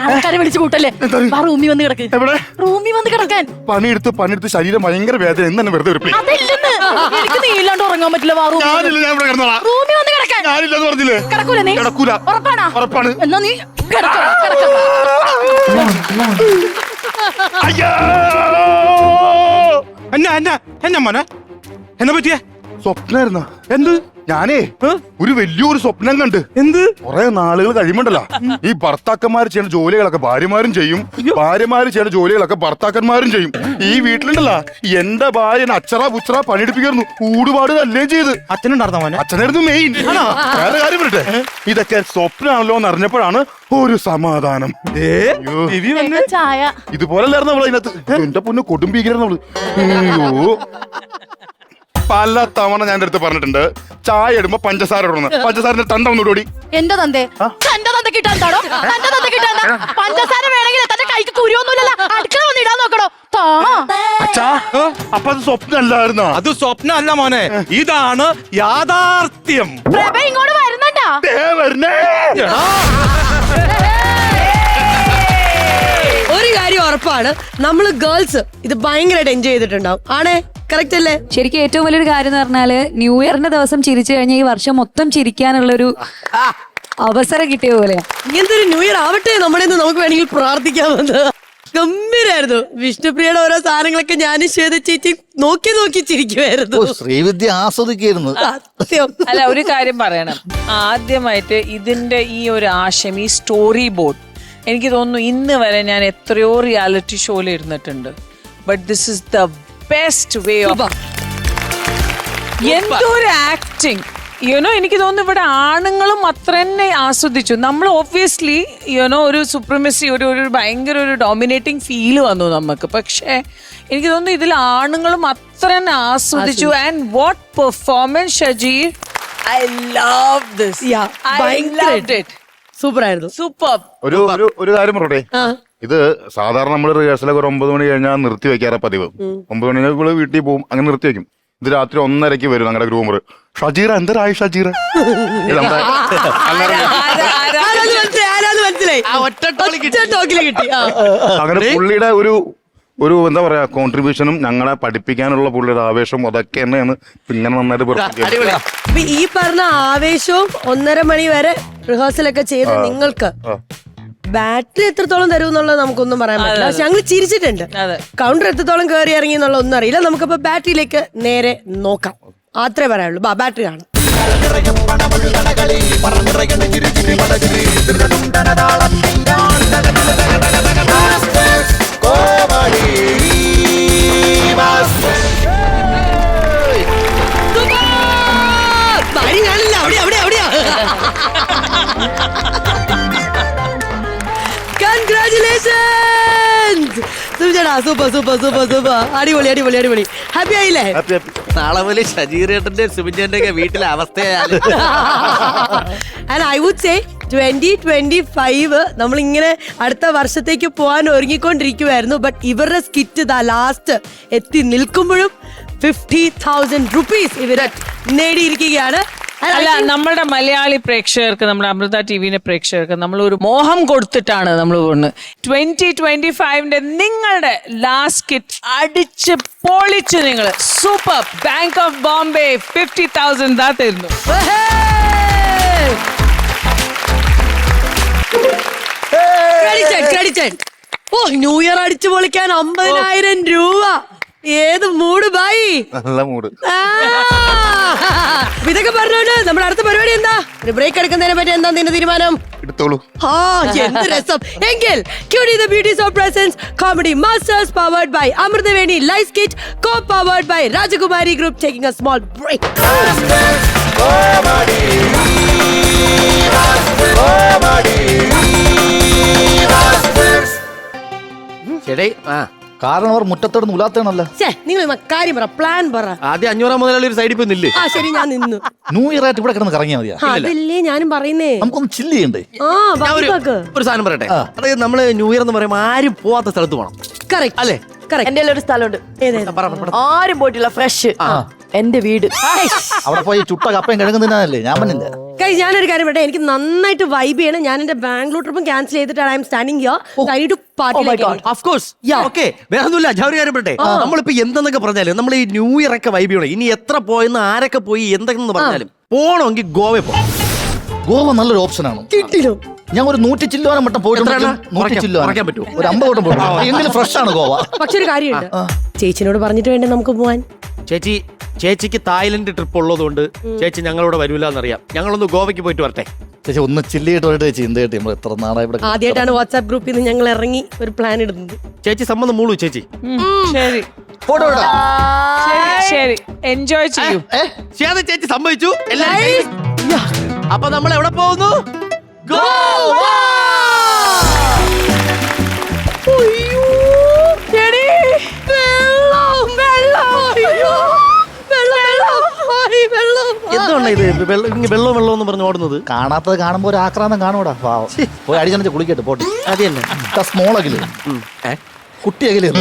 ആൾക്കാരെ വിളിച്ചു കൂട്ടല്ലേ. റൂമി വന്ന് കിടക്ക്. റൂമി വന്ന് കിടക്കാൻ.
പണിയെടുത്ത് ശരീരം ഭയങ്കര വേദന. ഇന്ന് വെറുതെ ഒരു
എനിക്ക് നീലാണ്ട് ഉറങ്ങാൻ പറ്റില്ല. റൂമി വന്ന് കിടക്കാൻ.
ഞാനില്ലെന്ന് പറഞ്ഞില്ലേ?
കിടക്കൂല നീ?
കിടക്കൂല.
ഉറപ്പാണ്? എന്നാ നീ
എന്നാ മോനെ, എന്നാ പറ്റിയേ?
സ്വപ്നായിരുന്ന?
എന്ത്
ഞാനേ ഒരു വലിയൊരു സ്വപ്നം കണ്ട്. എന്ത്? കുറെ നാളുകൾ കഴിയുമ്പോണ്ടല്ലോ ഈ ഭർത്താക്കന്മാർ ചെയ്യുന്ന ജോലികളൊക്കെ ഭാര്യമാരും ചെയ്യും, ഭാര്യമാര് ചെയ്യുന്ന ജോലികളൊക്കെ ഭർത്താക്കന്മാരും ചെയ്യും. ഈ വീട്ടിലുണ്ടല്ലോ എന്റെ ഭാര്യനെ അച്ചറ പുച്ചറ പണിയെടുപ്പിക്കായിരുന്നു. കൂടുപാട് തല്ലുകയും ചെയ്ത്.
അച്ഛനുണ്ടായിരുന്ന മോനെ?
അച്ഛനായിരുന്നു മെയിൻ. വേറെ കാര്യം പറയട്ടെ, ഇതൊക്കെ സ്വപ്നമാണല്ലോ എന്ന് അറിഞ്ഞപ്പോഴാണ് ഒരു സമാധാനം.
ചായ
ഇതുപോലല്ലായിരുന്നു അവള് അതിനകത്ത്. എന്റെ പൊന്ന് കൊടുമ്പിരിക്കുന്നു അവള്. അയ്യോ, പല തവണ ഞാൻ അടുത്ത് പറഞ്ഞിട്ടുണ്ട്, ചായ ഇടുമ്പോ പഞ്ചസാര ഇടണം. പഞ്ചസാരന്റെ തണ്ട ഒന്നുകൂടി.
എന്റെ തന്തേ തന്റെ തന്ത കിട്ടാണ്ടോ? തന്റെ തന്ത കിട്ടാണ്ട പഞ്ചസാര വേണമെങ്കിൽ തന്റെ കൈക്ക് കുരുവൊന്നുമില്ലല്ലോ. അടുക്കള വന്ന് ഇടാൻ നോക്കണോ?
അച്ഛാ, അപ്പൊ അത് സ്വപ്നമല്ലായിരുന്നോ?
അത് സ്വപ്നമല്ല മോനെ, ഇതാണ് യാഥാർത്ഥ്യം.
പ്രഭ ഇങ്ങോട്ട് വരുന്നുണ്ടാ?
ഒരു കാര്യം ഉറപ്പാണ്, നമ്മള് ഗേൾസ് ഇത് ഭയങ്കരമായിട്ട് എൻജോയ് ചെയ്തിട്ടുണ്ടാവും. ആണേ? കറക്റ്റ് അല്ലേ?
ശരിക്കും ഏറ്റവും വലിയൊരു കാര്യം എന്ന് പറഞ്ഞാല് ന്യൂ ഇയറിന്റെ ദിവസം ചിരിച്ചു കഴിഞ്ഞാൽ ഈ വർഷം മൊത്തം ചിരിക്കാനുള്ളൊരു അവസരം കിട്ടിയ പോലെയാ.
ഇങ്ങനത്തെ ഒരു ന്യൂ ഇയർ ആവട്ടെ നമ്മുടെ നമുക്ക് വേണമെങ്കിൽ പ്രാർത്ഥിക്കാമെന്ന്. ഗംഭീരായിരുന്നു. വിഷ്ണുപ്രിയയുടെ ഓരോ സാധനങ്ങളൊക്കെ ഞാനും ശ്വേത ചേച്ചി നോക്കി നോക്കി ചിരിക്കുമായിരുന്നു.
ശ്രീവിദ്യ ആസ്വദിക്കായിരുന്നു.
അല്ല, ഒരു കാര്യം പറയണം. ആദ്യമായിട്ട് ഇതിന്റെ ഈ ഒരു ആശയം, ഈ സ്റ്റോറി ബോർഡ്, എനിക്ക് തോന്നുന്നു ഇന്ന് വരെ ഞാൻ എത്രയോ റിയാലിറ്റി ഷോയിൽ ഇരുന്നിട്ടുണ്ട്. But this is the best way of എന്തൊരു ആക്ടിങ്. യുനോ, എനിക്ക് തോന്നുന്നു ഇവിടെ ആണുങ്ങളും അത്ര തന്നെ ആസ്വദിച്ചു. നമ്മൾ ഓബ്വിയസ്ലി യുനോ ഒരു സുപ്രീമസി, ഒരു ഭയങ്കര ഒരു ഡോമിനേറ്റിംഗ് ഫീല് വന്നു നമുക്ക്. പക്ഷേ എനിക്ക് തോന്നുന്നു ഇതിൽ ആണുങ്ങളും അത്ര തന്നെ ആസ്വദിച്ചു. And what performance Shajeer, I love this.
Super ആയിരുന്നു.
സൂപ്പർ.
ഒരു കാര്യം പറയട്ടെ, ഇത് സാധാരണ നമ്മൾ റിഹേഴ്സലൊക്കെ ഒരു 9 മണി കഴിഞ്ഞാൽ നിർത്തി വെക്കാറ പതിവ്. 9 മണി കഴിഞ്ഞാൽ വീട്ടിൽ പോകും, അങ്ങനെ നിർത്തി വെക്കും. ഇത് രാത്രി 1:30 വരും ഞങ്ങളുടെ ഗ്രൂമർ. ഷജീറ എന്തരായി ഷജീറ? അങ്ങനെ പുള്ളിയുടെ ഒരു എന്താ പറയാ കോൺട്രിബ്യൂഷനും ഞങ്ങളെ പഠിപ്പിക്കാനുള്ള പുള്ളിയുടെ ആവേശവും അതൊക്കെ തന്നെയാണ് ഇങ്ങനെ നന്നായിട്ട്.
ഈ പറഞ്ഞ ആവേശവും 1:30 മണി വരെ റിഹേഴ്സലൊക്കെ ചെയ്ത് നിങ്ങൾക്ക് ബാറ്ററി എത്രത്തോളം തരും എന്നുള്ളത് നമുക്കൊന്നും പറയാൻ പറ്റില്ല. പക്ഷെ ഞങ്ങൾ ചിരിച്ചിട്ടുണ്ട്. കൗണ്ടർ എത്രത്തോളം കയറി ഇറങ്ങി എന്നുള്ള ഒന്നും അറിയില്ല. നമുക്കപ്പോ ബാറ്ററിയിലേക്ക് നേരെ നോക്കാം. അത്രേ പറയാനുള്ളൂ. ബാറ്ററി ആണ്. Super super super super. അടിപൊളി അടിപൊളി അടിപൊളി. ഹാപ്പി ആയില്ലേ?
നാളെ പോലെ ഷജീറേട്ടന്റെ സുബിന്റെ ഒക്കെ വീട്ടിലെ അവസ്ഥയാണ്.
And I would say 2025 നമ്മളിങ്ങനെ അടുത്ത വർഷത്തേക്ക് പോകാൻ ഒരുങ്ങിക്കൊണ്ടിരിക്കുവായിരുന്നു. ബട്ട് ഇവരുടെ സ്കിറ്റ് ദാ ലാസ്റ്റ് എത്തി നിൽക്കുമ്പോഴും 50,000 rupees ഇവര് നേടിയിരിക്കുകയാണ്.
അല്ല, നമ്മളുടെ മലയാളി പ്രേക്ഷകർക്ക്, നമ്മുടെ അമൃത ടിവിന്റെ പ്രേക്ഷകർക്ക് നമ്മൾ ഒരു മോഹം കൊടുത്തിട്ടാണ് നമ്മൾ പോകുന്നത്. 2025 നിങ്ങളുടെ ലാസ്റ്റ് കിറ്റ് അടിച്ച് പൊളിച്ചു. നിങ്ങൾ സൂപ്പർ. ബാങ്ക് ഓഫ് ബോംബെ 50,000 തരുന്നു.
ഓ, ന്യൂ ഇയർ അടിച്ചു പൊളിക്കാൻ 50,000 രൂപ. ഏത് മൂഡ് ബായി?
നല്ല മൂഡ്.
ഇതൊക്കെ പറഞ്ഞോണ്ട് നമ്മുടെ അടുത്ത പരിപാടി എന്താ? ഒരു ബ്രേക്ക് എടുക്കുന്നതിനെ പറ്റി എന്താ നിന്റെ തീരുമാനം?
എടുത്തോളൂ.
എന്ത് രസം. എങ്കിൽ cutie the beauties of presence comedy masters powered by Amrithaveni life kit co powered by Rajakumari group taking a small break.
കാരണം അവർ മുറ്റത്തോട് ഉലാത്തണല്ലോ.
നിങ്ങൾ കാര്യം പറ, പ്ലാൻ പറ.
ആദ്യം 500 മുതലുള്ള ഒരു സൈഡിൽ പോയി നില്ലേ?
ആ ശരി, ഞാൻ നിന്നു.
ന്യൂ ഇയർ ആയിട്ട് ഇവിടെ കിടന്ന് കറങ്ങിയാൽ മതിയാ?
അതല്ലേ ഞാനും പറയുന്നേ.
നമുക്കൊന്ന് ചില്ല് ചെയ്യണ്ടേ?
ഒരു സാധനം പറയട്ടെ, അതായത് നമ്മള് ന്യൂ ഇയർ എന്ന് പറയുമ്പോൾ ആരും പോവാത്ത സ്ഥലത്ത് പോകണം.
കറക്റ്റ്
അല്ലേ?
എന്റെ ഒരു സ്ഥലമുണ്ട്, ആരും പോയിട്ടില്ല. ഫ്രഷ് എന്റെ വീട്.
അവിടെ പോയി ചുട്ട കപ്പയും കിഴങ്ങുന്നതിനല്ലേ ഞാൻ പറഞ്ഞില്ല.
ഞാനൊരു കാര്യം പറയട്ടെ, എനിക്ക് നന്നായിട്ട് വൈബ് ചെയ്യണം. ഞാൻ എന്റെ ബാംഗ്ലൂർ ട്രിപ്പും ക്യാൻസൽ ചെയ്തിട്ടാണ് I am standing here. I need to party.
Of course. Okay, വേറെ ഒന്നുമില്ല. ഞാൻ ഒരു കാര്യം പറയട്ടെ, നമ്മളിപ്പോ എന്തെന്നൊക്കെ പറഞ്ഞാലും നമ്മൾ ഈ ന്യൂ ഇയർ ഒക്കെ വൈബ് ചെയ്യണം. ഇനി എത്ര പോയെന്ന് ആരൊക്കെ പോയി എന്തൊക്കെന്ന് പറഞ്ഞാലും പോകണമെങ്കിൽ ഗോവയിൽ പോകാം.
ഗോവ നല്ലൊരു ഓപ്ഷനാണ്.
കിട്ടില്ലോ.
ഞാൻ ഒരു 100 ചില്ലോനം മട്ടം പോയിട്ടുണ്ട്. 100 ചില്ലോനം
പറ്റുമോ?
ഒരു 50 വട്ടം പോയിട്ടുണ്ട്. എങ്കിലും ഫ്രഷ് ആണ് ഗോവ.
പക്ഷെ ഒരു കാര്യമുണ്ട്, ചേച്ചിനോട് പറഞ്ഞിട്ട് വേണ്ടേ നമുക്ക് പോവാൻ?
ചേച്ചി ചേച്ചിക്ക് തായ്ലൻഡ് ട്രിപ്പ് ഉള്ളതുകൊണ്ട് ചേച്ചി ഞങ്ങളോട് വരൂല എന്നറിയാം. ഞങ്ങളൊന്ന് ഗോവയ്ക്ക് പോയിട്ട് വരട്ടെ.
ചേച്ചി ഒന്ന് ചില്ലിയിട്ട് പോയിട്ട് ചേച്ചി എന്ത് കേട്ടി നമ്മൾ എത്ര നാളായി ഇവിടെ
ആദ്യമായിട്ടാണ് വാട്സാപ്പ് ഗ്രൂപ്പിൽ നിന്ന് ഞങ്ങൾ ഇറങ്ങി ഒരു പ്ലാൻ ഇടുന്നത്.
ചേച്ചി സമ്മതം മൂളൂ ചേച്ചി.
ശരി
ഫോട്ടോ ഇടാം.
ശരി എൻജോയ് ചെയ്യൂ.
ശ്യാമ ചേച്ചി സമ്മതിച്ചു. എല്ലാവരും അപ്പൊ നമ്മൾ എവിടെ പോകുന്നു? ഗോവ. എന്താണ് ഇത് വെള്ളം വെള്ളം എന്ന് പറഞ്ഞ് ഓടുന്നത്?
കാണാത്തത് കാണുമ്പോ ഒരു ആക്രാന്തം കാണൂടാ. പാവം പോയി അടിച്ചു കുളിക്കട്ടെ പോട്ടെ.
അത് തന്നെ
സ്മോളകില് കുട്ടിയെങ്കിലും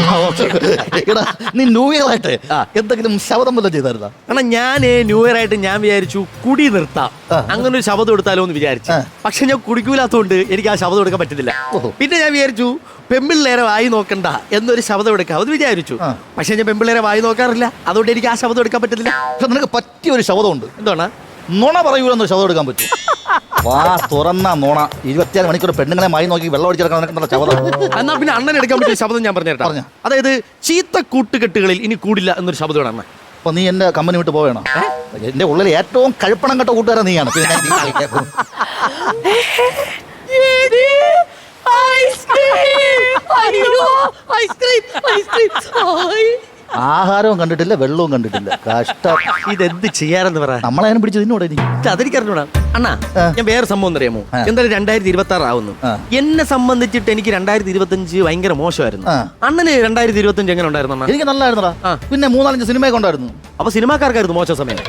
നീ ന്യൂ ഇയർ ആയിട്ട് എന്തെങ്കിലും ശബ്ദം വല്ലതും ചെയ്തായിരുന്നാ?
കാരണം ഞാൻ ന്യൂ ഇയർ ആയിട്ട് ഞാൻ വിചാരിച്ചു കുടി നിർത്താം, അങ്ങനെ ഒരു ശബ്ദം എടുത്താലോ എന്ന് വിചാരിച്ചു. പക്ഷെ ഞാൻ കുടിക്കൂലാത്തോണ്ട് എനിക്ക് ആ ശബ്ദം എടുക്കാൻ പറ്റുന്നില്ല. പിന്നെ ഞാൻ വിചാരിച്ചു പെമ്പിള്ളേരെ വായി നോക്കണ്ട എന്നൊരു ശബ്ദം എടുക്കാം അത് വിചാരിച്ചു. പക്ഷെ ഞാൻ പെമ്പിള്ളേരെ വായി നോക്കാറില്ല, അതുകൊണ്ട് എനിക്ക് ആ ശബ്ദം എടുക്കാൻ പറ്റുന്നില്ല.
പക്ഷെ നിനക്ക് പറ്റിയ ഒരു ശബ്ദമുണ്ട്.
എന്താണ്?
നുണ പറയൂലെന്നൊരു ശബ്ദം എടുക്കാൻ പറ്റും. വാ തുറന്ന നുണ 24 മണിക്കൂർ പെണ്ണുങ്ങളെ മായി നോക്കി വെള്ളം അടിച്ചെടുക്കാൻ ശബ്ദം.
എന്നാ പിന്നെ അണ്ണൻ എടുക്കാൻ പറ്റിയ ശബ്ദം ഞാൻ പറഞ്ഞേട്ടാ. അതായത് ചീത്ത കൂട്ടുകെട്ടുകളിൽ ഇനി കൂടില്ല എന്നൊരു ശബ്ദം അണ്ണ.
അപ്പൊ നീ എന്റെ കമ്പനി വിട്ട് പോവേണം. എന്റെ ഉള്ളിൽ ഏറ്റവും കഴുപ്പണം കെട്ട കൂട്ടുകാരൻ നീയാണ്. ആഹാരവും കണ്ടിട്ടില്ല, വെള്ളവും കണ്ടിട്ടില്ല. കഷ്ടം.
ഇതെന്ത് ചെയ്യാറെന്ന് പറ.
നമ്മളതിനെ പിടിച്ച് തിന്നൂടെ നീ?
അതെനിക്കറിഞ്ഞൂടാ അണ്ണാ. ഞാൻ വേറെ സംഭവം അറിയാമോ? എന്തായാലും 2026 ആവുന്നു. എന്നെ സംബന്ധിച്ചിട്ട് എനിക്ക് 2025 ഭയങ്കര മോശമായിരുന്നു. അണ്ണന് 2025 എങ്ങനെ ഉണ്ടായിരുന്നു?
എനിക്ക് നല്ലതായിരുന്നടാ. പിന്നെ 3-4 സിനിമയൊക്കെ ഉണ്ടായിരുന്നു.
അപ്പൊ സിനിമാക്കാർക്കായിരുന്നു മോശം സമയം.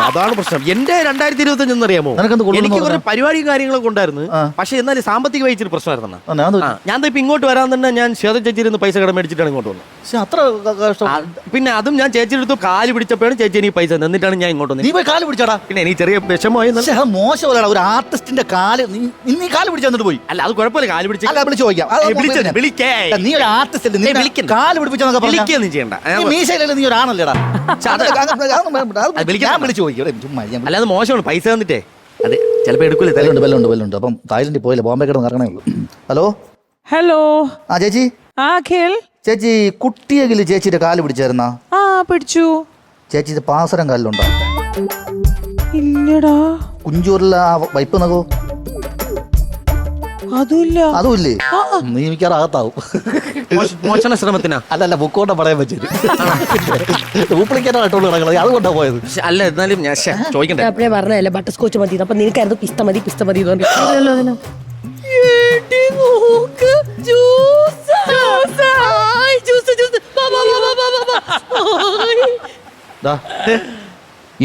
അതാണ് പ്രശ്നം. എന്റെ 2025 എന്നറിയാമോ? എനിക്ക് കുറെ പരിപാടിയും കാര്യങ്ങളൊക്കെ ഉണ്ടായിരുന്നു. പക്ഷെ എന്നാലും സാമ്പത്തിക വഹിച്ചൊരു പ്രശ്നമായിരുന്നു. ഞാൻ ഇപ്പൊ ഇങ്ങോട്ട് വരാൻ തന്നെ ഞാൻ ശ്വേത ചേച്ചിരുന്ന് പൈസ കടം മേടിച്ചിട്ടാണ് ഇങ്ങോട്ട് വന്നത്.
അത്ര
പിന്നെ അതും ഞാൻ ചേച്ചിയുടെ അടുത്ത് കാല് പിടിച്ചപ്പോഴാണ് ചേച്ചി എനിക്ക് പൈസ എന്നിട്ടാണ് ഞാൻ ഇങ്ങോട്ട് വന്നത്.
നീ പോയി കാല് പിടിച്ചാടാ.
പിന്നെ എനിക്ക് ചെറിയ വിഷമമായി.
മോശമല്ല ഒരു ആർട്ടിസ്റ്റിന്റെ കാല് നീ കാല് പിടിച്ചു തന്നിട്ട് പോയി.
അല്ല അത് കുഴപ്പമില്ല, കാല് പിടിച്ച്
വിളിച്ചു ചോദിക്കാം. നീ ഒരു ആർട്ടിസ്റ്റ് കാല് പിടിപ്പിച്ചെന്നൊക്കെ വിളിക്കുകയൊന്നും ചെയ്യണ്ട. മീശയിലല്ലേ നീ ഒരാണല്ലേടാ. വിളിച്ചു ചോദിക്കും.
അല്ലാതെ മോശമാണ് പൈസ തന്നിട്ടേ. അതെ ചിലപ്പോ എടുക്കൂലേ.
ബെല്ലുണ്ട്. അപ്പം തായ്ലൻഡിൽ പോയില്ല, ബോംബെ കിടന്ന് ഇറങ്ങണേ ഉള്ളൂ. Hello
hello.
ആ ചേച്ചി.
അഖിൽ
ചേച്ചി കുട്ടിയെങ്കിലും ചേച്ചിയുടെ കാല് പിടിച്ചായിരുന്നാ?
ആ പിടിച്ചു.
ചേച്ചി പാസരം കാലിലുണ്ടോ?
ഇല്ലടാ.
കുഞ്ചൂരിലെ ആ വൈപ്പ് നഖോ? അതുമില്ലേ? നീ മിക്കാറാകത്താവും.
മോശന ശ്രമത്തിനാ?
അല്ലല്ല ബുക്കോട്ടെ പറയാൻ പറ്റിയത്. ഡ്യൂപ്ലിക്കേറ്റായിട്ടുള്ള കിടക്കുന്നത് അതുകൊണ്ടാ പോയത്.
അല്ല എന്നാലും ഞാൻ ചോദിക്കണ്ടേ.
അപ്പഴേ പറഞ്ഞല്ലേ ബട്ടർ സ്കോച്ച് മതി. അപ്പൊ നിനക്കായിരുന്നു പിസ്ത മതി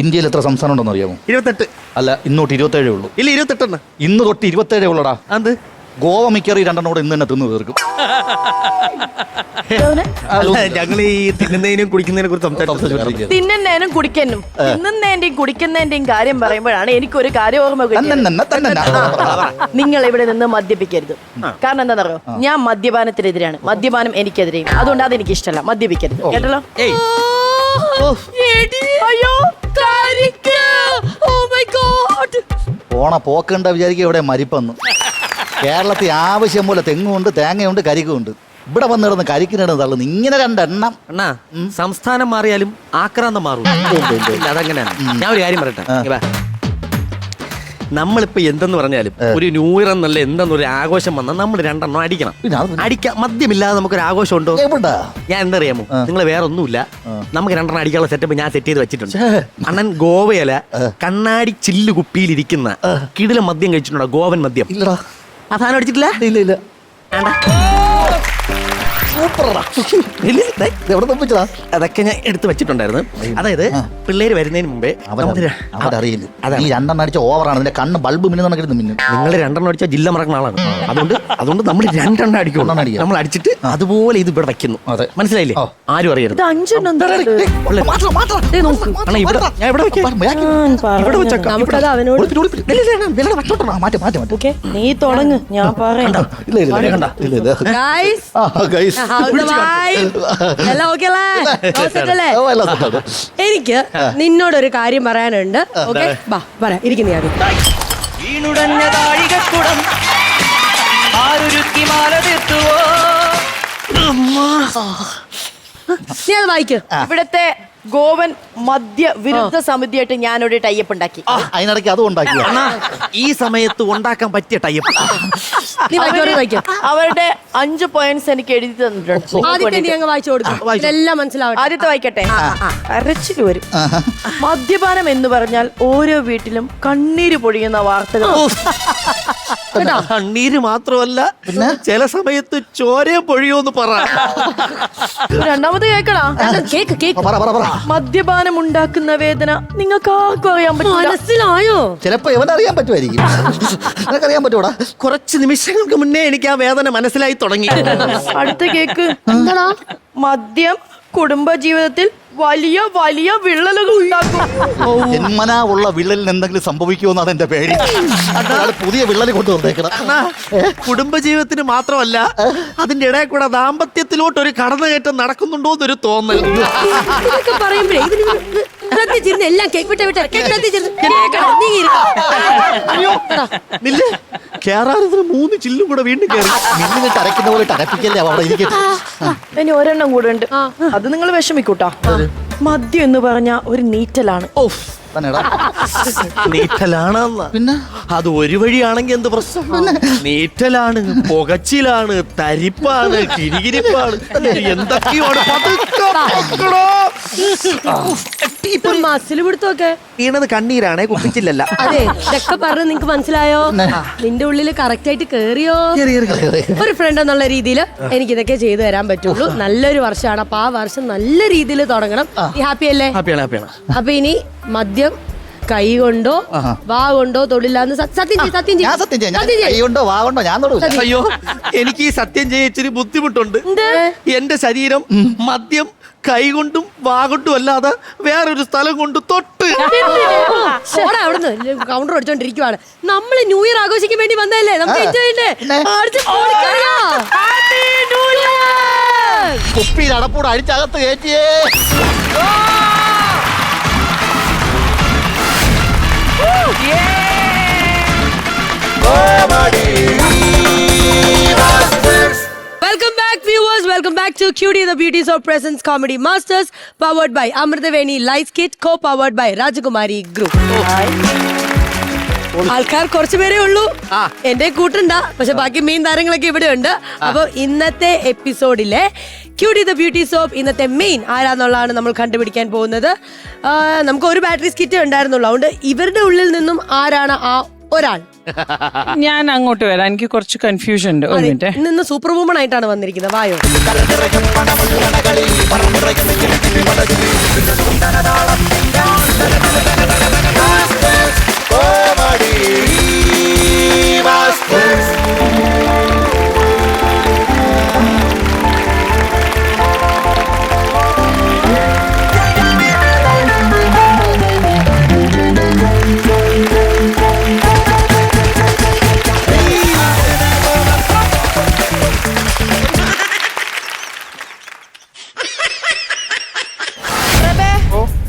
ഇന്ത്യയിൽ എത്ര സംസ്ഥാനം ഉണ്ടെന്ന് അറിയാമോ?
28.
അല്ല ഇന്നോട്ട് 27 ഉള്ളൂ.
ഇല്ല 28.
ഇന്ന് തൊട്ട് 27 ഉള്ളടാ.
അത്
ഗോവ മിക്കറി 2 ഇന്ന് തന്നെ തിന്നു തീർക്കും.
ഞങ്ങൾ ഈ തിന്നുന്നതിനും കുടിക്കുന്നതിനെ കുറിച്ച്
തിന്നുന്നതിനും കുടിക്കാനും തിന്നുന്നതിന്റെയും കുടിക്കുന്നതിന്റെയും കാര്യം പറയുമ്പോഴാണ് എനിക്കൊരു കാര്യം ഓർമ്മ നിങ്ങൾ ഇവിടെ നിന്ന് മദ്യപിക്കരുത്. കാരണം എന്താണെന്നറിയോ, ഞാൻ മദ്യപാനത്തിനെതിരാണ്. മദ്യപാനം എനിക്കെതിരെയും. അതുകൊണ്ട് അതെനിക്ക് ഇഷ്ടമല്ല. മദ്യപിക്കരുത് കേട്ടല്ലോ.
പോണ പോക്കണ്ട വിചാരിക്കുക ഇവിടെ മരിപ്പെന്ന്. കേരളത്തിൽ ആവശ്യം പോലെ തെങ്ങുണ്ട്, തേങ്ങയുണ്ട്, കരിക്കുണ്ട്. ഇവിടെ വന്നിടുന്ന കരിക്കിനിടുന്ന തള്ളുന്നു. ഇങ്ങനെ 2 എണ്ണം.
അണ്ണാ സംസ്ഥാനം മാറിയാലും ആക്രാന്തം മാറും. അതങ്ങനെയാണ്. ഞാൻ ഒരു കാര്യം പറയട്ടെ. നമ്മളിപ്പോ എന്തെന്ന് പറഞ്ഞാലും ഒരു ന്യൂ ഇയർ എന്നല്ല എന്തെന്നൊരു ആഘോഷം വന്നാൽ നമ്മൾ 2 എണ്ണം അടിക്കണം. അടിക്കാം. മദ്യമില്ലാതെ നമുക്കൊരു ആഘോഷം ഉണ്ടോ? ഞാൻ എന്തറിയാമോ, നിങ്ങൾ വേറെ ഒന്നുമില്ല, നമുക്ക് 2 എണ്ണം അടിക്കാനുള്ള സെറ്റപ്പ് ഞാൻ സെറ്റ് ചെയ്ത് വെച്ചിട്ടുണ്ട്. അണ്ണൻ ഗോവയില കണ്ണാടി ചില്ല് കുപ്പിയിലിരിക്കുന്ന കിടിലം മദ്യം കഴിച്ചിട്ടുണ്ടോ? ഗോവൻ മദ്യം.
ഇല്ലടാ.
അതാണ് അടിച്ചിട്ടില്ല?
ഇല്ല.
അതൊക്കെ ഞാൻ എടുത്തു വെച്ചിട്ടുണ്ടായിരുന്നു. അതായത് പിള്ളേര് വരുന്നതിന് മുമ്പേ
അവരറിയില്ല. നീ 2 എണ്ണം അടിച്ച ഓവറാണ്. നിന്റെ കണ്ണ് ബൾബ് മിന്നുന്ന മിന്നും.
നിങ്ങൾ 2 എണ്ണം അടിച്ചാൽ ജില്ല മറക്കുന്ന ആളാണ്. അതുകൊണ്ട് നമ്മൾ 2 എണ്ണം അടിക്കും. നമ്മൾ അടിച്ചിട്ട് അതുപോലെ ഇത് ഇവിടെ വെക്കുന്നു. മനസ്സിലായില്ലേ? ആരും അറിയരുത്.
നീ തുടങ്ങ്, ഞാൻ പറയാം.
എനിക്ക് നിന്നോടൊരു കാര്യം പറയാനുണ്ട്. ഓക്കെ പറയാ ഇരിക്കുന്ന നീ അത് വായിക്കോ.
ഇവിടുത്തെ ഗോവൻ മദ്യ വിരുദ്ധ സമിതിയായിട്ട് ഞാനൊരു ടൈപ്പ് ഉണ്ടാക്കി.
അതിനിടയ്ക്ക് അതും ഉണ്ടാക്കിയ
ഈ സമയത്ത് ഉണ്ടാക്കാൻ പറ്റിയ ടൈപ്പ്.
അവരുടെ 5 പോയിന്റ്സ് എനിക്ക് എഴുതി തന്നിട്ടുണ്ട്.
ആദ്യത്തെ നീ അങ്ങ് വായിച്ചു കൊടുക്കും, എല്ലാം മനസ്സിലാവട്ടെ.
ആദ്യത്തെ വായിക്കട്ടെ. അരച്ചില് വരും. മദ്യപാനം എന്ന് പറഞ്ഞാൽ ഓരോ വീട്ടിലും കണ്ണീര് പൊഴിയുന്ന വാർത്തകൾ.
കണ്ണീര് മാത്രമല്ല, ചില സമയത്ത് ചോരയും പൊഴിയോന്ന് പറ.
രണ്ടാമത് കേക്കണോ?
Cake cake.
മദ്യപാനം ഉണ്ടാക്കുന്ന വേദന നിങ്ങൾക്ക് ആർക്കും അറിയാൻ പറ്റില്ല.
മനസ്സിലായോ?
ചിലപ്പോ ഇവനറിയാൻ പറ്റുമായിരിക്കും. നിനക്കറിയാൻ പറ്റുമോടാ?
കുറച്ച് നിമിഷങ്ങൾക്ക് മുന്നേ എനിക്ക് ആ വേദന മനസ്സിലായി തുടങ്ങി.
അടുത്ത കേക്ക്. എന്താടാ? മദ്യം കുടുംബജീവിതത്തിൽ വലിയ വലിയ വിള്ളലുകൾ ഉണ്ടാക്കും.
ജന്മനാ ഉള്ള വിള്ളലിന് എന്തെങ്കിലും സംഭവിക്കുമെന്നാണ് എന്റെ പേടി. അതാണ് പുതിയ വിള്ളൽ കൊണ്ടുവന്നേക്കണം.
കുടുംബജീവിതത്തിന് മാത്രമല്ല, അതിന്റെ ഇടയിൽ കൂടെ ദാമ്പത്യത്തിലോട്ട് ഒരു കടന്നുകയറ്റം നടക്കുന്നുണ്ടോ എന്നൊരു തോന്നൽ.
ഇതൊക്കെ പറയുമ്പോഴേ ശ്രദ്ധിച്ചിരുന്ന് എല്ലാം കേൾവിട്ടെ വിട്ടെ
കേറാറതിന് 3 ചില്ലും കൂടെ വീണ്ടും കയറി.
മിന്നിട്ട് അരയ്ക്കുന്ന പോലെ അരപ്പിക്കല്ലേ അവിടെ ഇരിക്കട്ടെ.
ഇനി ഒരെണ്ണം കൂടെ ഉണ്ട്, അത് നിങ്ങൾ വിഷമിക്കൂട്ടാ. മദ്യം എന്ന് പറഞ്ഞ ഒരു നീറ്റലാണ്.
നീറ്റലാണെന്ന് പിന്നെ അത് ഒരു വഴിയാണെങ്കിൽ എന്ത് പ്രശ്നം? നീറ്റലാണ്, പുകച്ചിലാണ്, തരിപ്പാണ്, കിരികിരിപ്പാണ്, എന്തൊക്കെയാണ്.
ഇപ്പൊ മസിൽ പിടുത്തൊക്കെ
വീണത് കണ്ണീരാണേ, കുപ്പിച്ചില്ലല്ല.
അതെ, ഇതൊക്കെ പറഞ്ഞ് നിങ്ങക്ക് മനസ്സിലായോ? നിന്റെ ഉള്ളില് കറക്റ്റ് ആയിട്ട് കേറിയോ? ഒരു ഫ്രണ്ട് എന്നുള്ള രീതിയിൽ എനിക്ക് ഇതൊക്കെ ചെയ്തു തരാൻ പറ്റുള്ളൂ. നല്ലൊരു വർഷമാണ്, അപ്പൊ ആ വർഷം നല്ല രീതിയിൽ തുടങ്ങണം. ഹാപ്പി അല്ലേ? അപ്പൊ ഇനി മദ്യം കൈ കൊണ്ടോ വാ കൊണ്ടോ തൊടില്ലാന്ന് സത്യം
അയ്യോ, എനിക്ക് ഈ സത്യം ചെയ്യിച്ചിരി ബുദ്ധിമുട്ടുണ്ട്. എന്റെ ശരീരം മദ്യം കൈ കൊണ്ടും വാ കൊണ്ടും അല്ലാതെ വേറൊരു സ്ഥലം കൊണ്ട് തൊട്ട്
അവിടുന്ന് കൗണ്ടർ അടിച്ചോണ്ടിരിക്കുവാണ്. നമ്മള് ന്യൂ ഇയർ ആഘോഷിക്കാൻ വേണ്ടി വന്നതല്ലേ, നമുക്ക്
കുപ്പിയിൽ അടപ്പൂടെ അടിച്ചകത്ത് കയറ്റിയേ.
Welcome back viewers, welcome back to QD the Beauties of Presence Comedy Masters, powered by Amritaveni Lights Kit, co-powered by Rajakumari Group. ആൾക്കാർ കുറച്ചു പേരേ ഉള്ളൂ, എന്റെ കൂട്ടുണ്ട, പക്ഷെ ബാക്കി മെയിൻ താരങ്ങളൊക്കെ ഇവിടെ ഉണ്ട്. അപ്പൊ ഇന്നത്തെ എപ്പിസോഡിലെ ക്യൂട്ടി ദ ബ്യൂട്ടി സോപ്പ് ഇന്നത്തെ മെയിൻ ആരാന്നുള്ളതാണ് നമ്മൾ കണ്ടുപിടിക്കാൻ പോകുന്നത്. നമുക്ക് ഒരു ബാറ്ററി കിറ്റ് ഉണ്ടായിരുന്നുള്ളൂ, അതുകൊണ്ട് ഇവരുടെ ഉള്ളിൽ നിന്നും ആരാണ് ആ ഒരാൾ?
ഞാൻ അങ്ങോട്ട് വരാം, എനിക്ക് കുറച്ച് കൺഫ്യൂഷൻ ഉണ്ട്. ഒരു മിനിറ്റ്.
ഇന്ന് സൂപ്പർ വുമൺ ആയിട്ടാണ് വന്നിരിക്കുന്നത്. വായോ.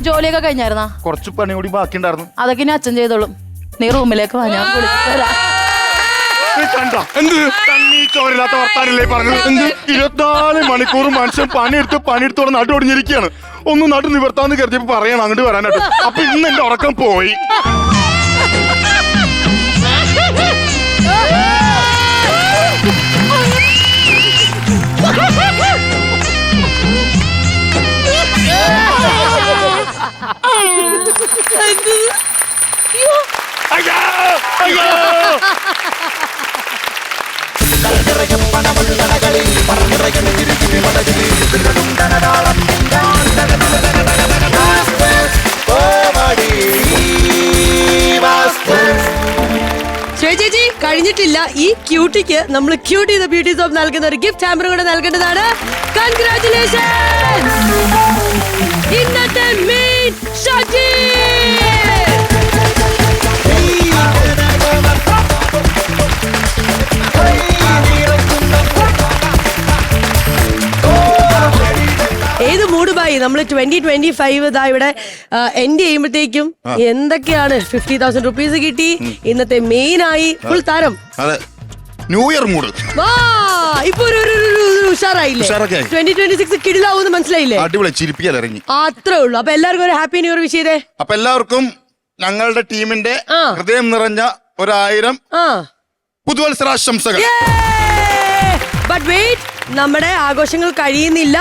ജോലിയൊക്കെ കഴിഞ്ഞായിരുന്നാ?
കുറച്ച് പണി കൂടി ബാക്കി ഉണ്ടായിരുന്നു.
അതൊക്കെ ഇനി അച്ഛൻ ചെയ്തോളും. നീ റൂമിലേക്ക് വാ, ഞാൻ
ചോരില്ലാത്ത വർത്താനല്ലേ പറഞ്ഞത്? 24 മണിക്കൂർ മനുഷ്യൻ പണിയെടുത്തോടെ നടുഒടിഞ്ഞിരിക്കുകയാണ്. ഒന്ന് നടു നിവർത്താന്ന് കരുതിയപ്പോ പറയണം അങ്ങോട്ട് വരാനായിട്ട്. അപ്പൊ ഇന്ന് എന്റെ ഉറക്കം പോയി.
ചേച്ചി കഴിഞ്ഞിട്ടില്ല. ഈ ക്യൂട്ടിക്ക് നമ്മൾ ക്യൂട്ടി ദ ബ്യൂട്ടി സോപ്പ് നൽകുന്ന ഒരു ഗിഫ്റ്റ് ഹാമ്പർ കൂടെ നൽകേണ്ടതാണ്. കൺഗ്രാറ്റുലേഷൻസ്. ഇന്നത്തെ മെയിൻ ഷാജി. ഏത് മൂഡ് ബായി നമ്മൾ 2025 ഇതാ ഇവിടെ എൻഡ് ചെയ്യുമ്പോഴത്തേക്കും എന്തൊക്കെയാണ് 50,000 റുപ്പീസ് കിട്ടി. ഇന്നത്തെ മെയിൻ ആയി ഫുൾ താരം.
New year mood.
വാ, ഇപ്പൊ ഒരു ഉഷാറായില്ലേ?
ഉഷാറൊക്കെ ആയി.
2026 കിടിലാവൂന്ന് മനസ്സിലായില്ലേ?
അടിപൊളി ചിരിപ്പിക്കാൻ ഇറങ്ങി.
അത്രേ ഉള്ളൂ. അപ്പൊ എല്ലാവർക്കും ഒരു ഹാപ്പി ന്യൂ ഇയർ വിഷ് ചെയ്തേ.
അപ്പൊ എല്ലാവർക്കും ഞങ്ങളുടെ ടീമിന്റെ ഹൃദയം നിറഞ്ഞ 1000 പുതുവത്സരാശംസകൾ.
ബട്ട് വെയിറ്റ്, നമ്മുടെ ആഘോഷങ്ങൾ കഴിയുന്നില്ല,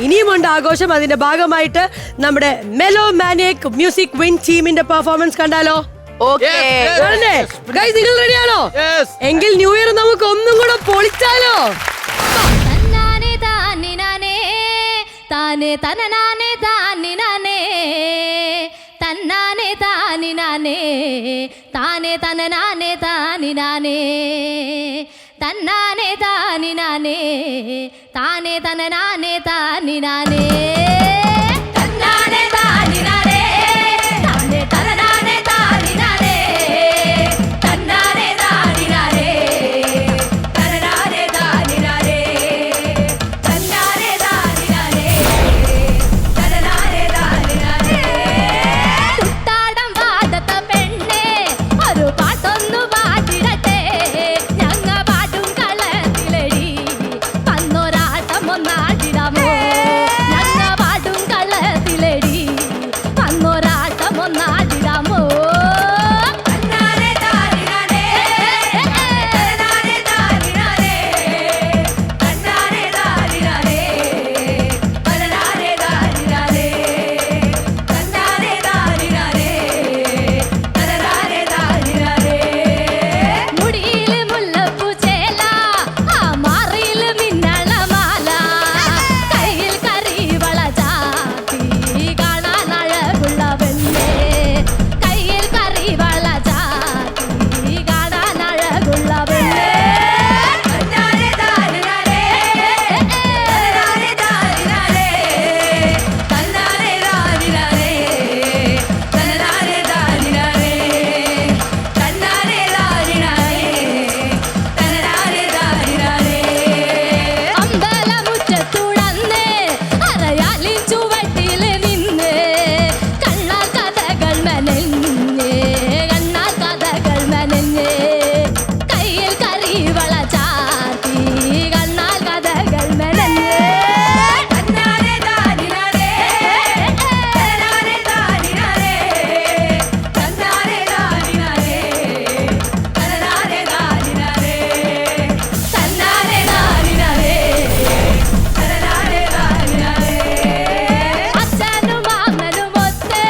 ഇനിയുമുണ്ട് ആഘോഷം. അതിന്റെ ഭാഗമായിട്ട് നമ്മുടെ മെലോ മാനിയക് മ്യൂസിക് വിൻ ടീമിന്റെ പെർഫോമൻസ് കണ്ടാലോ? നിങ്ങൾ റെഡിയാണോ? എങ്കിൽ ന്യൂ ഇയർ നമുക്ക് ഒന്നും കൂടെ പൊളിച്ചാലോ?
തന്നാനെ താനിനാനേ താനേ തനനാനേ താനിനാനേ തന്നാനെ താനിനാനേ താനേ തനനാനേ താനിനാനേ തന്നാനെ താനിനാനേ താനേ തനനാനേ താനിനാനേ തന്നാനെ താനിനാനേ താനേ തനനാനേ താനിനാനേ തന്നാനെ താനിനാനേ തനനാനേ താനിനാനേ തന്നാനെ താനിനാനേ തനനാനേ താനിനാനേ. കുട്ടാടം പാടത്ത പെണ്ണേ ഒരു പാട്ടൊന്നു പാടിടട്ടെ, ഞങ്ങ പാട്ടും കളത്തിലടി പന്നൊരാട്ടം ഒന്നാടിടാമോ, ഞങ്ങ പാട്ടും കളത്തിലടി പന്നൊരാട്ടം ഒന്നാടിടാമോ. തന്നാനെ താനിനാനേ തന്നാനെ താനിനാനേ തന്നാനെ താനിനാനേ തന്നാനെ താനിനാനേ തന്നാനെ താനിനാനേ തന്നാനെ താനിനാനേ. മുടിയില് മുല്ലപ്പൂ ചേല, ആ മാറിയില് മിന്നളമാല, കയ്യിൽ കരിവള ചാത്തി കാണാൻ അഴകുള്ള പെണ്ണേ, കയ്യിൽ കരിവള ചാത്തി കാണാൻ അഴകുള്ള പെണ്ണേ. തന്നാനെ താനിനാനേ തന്നാനെ താനിനാനേ തന്നാനെ താനിനാനേ തന്നാനെ താനിനാനേ തന്നാനെ താനിനാനേ തന്നാനെ താനിനാനേ. അമ്പലമുറ്റത്തുടന്ന് അരയാലിൻ ചുവട്ടില് നിന്ന് കണ്ണാൽ കഥകൾ മെനഞ്ഞ് കണ്ണാൽ കഥകൾ മെനഞ്ഞ് കയ്യിൽ കരിവള ചാർത്തി കണ്ണാൽ കഥകൾ മെനഞ്ഞ്. തന്നാനെ താനിനാനേ തന്നാനെ താനിനാനേ തന്നാനെ താനിനാനേ തന്നാനെ താനിനാനേ തന്നാനെ താനിനാനേ തന്നാനെ താനിനാനേ. അച്ഛനും മാമനും ഒത്ത്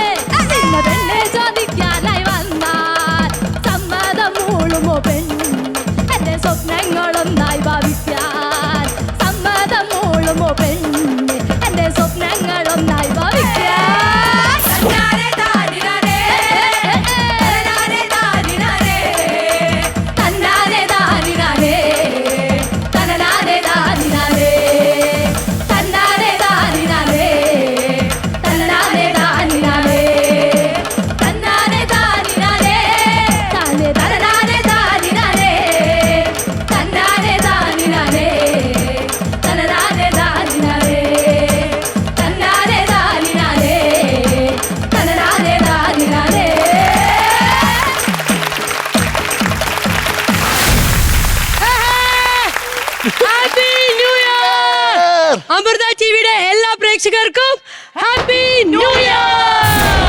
ചിന്ന പെണ്ണെ ചോദിക്കാനായി വന്നാൽ സമ്മതം മൂളുമോ പെണ്ണ്, എന്റെ സ്വപ്നങ്ങളൊന്നായി ഭാവിക്കാൻ സമ്മതം മൂളുമോ പെണ്ണ്, എന്റെ സ്വപ്നങ്ങളൊന്നായി ഭാവിക്കാൻ. തന്നാനെ താനിനാനേ തന്നാനെ താനിനാനേ തന്നാനെ താനിനാനേ തന്നാനെ താനിനാനേ തന്നാനെ താനിനാനേ തന്നാനെ താനിനാനേ തന്നാനെ താനിനാനേ താനേ തന്നാനെ താനിനാനേ തന്നാനെ താനിനാനേ തന്നാനെ താനിനാനേ തന്നാനെ താനിനാനേ തന്നാനെ താനിനാനേ.
Happy new year! അമൃത ടിവിയുടെ എല്ലാ പ്രേക്ഷകർക്കും ഹാപ്പി ന്യൂ ഇയർ!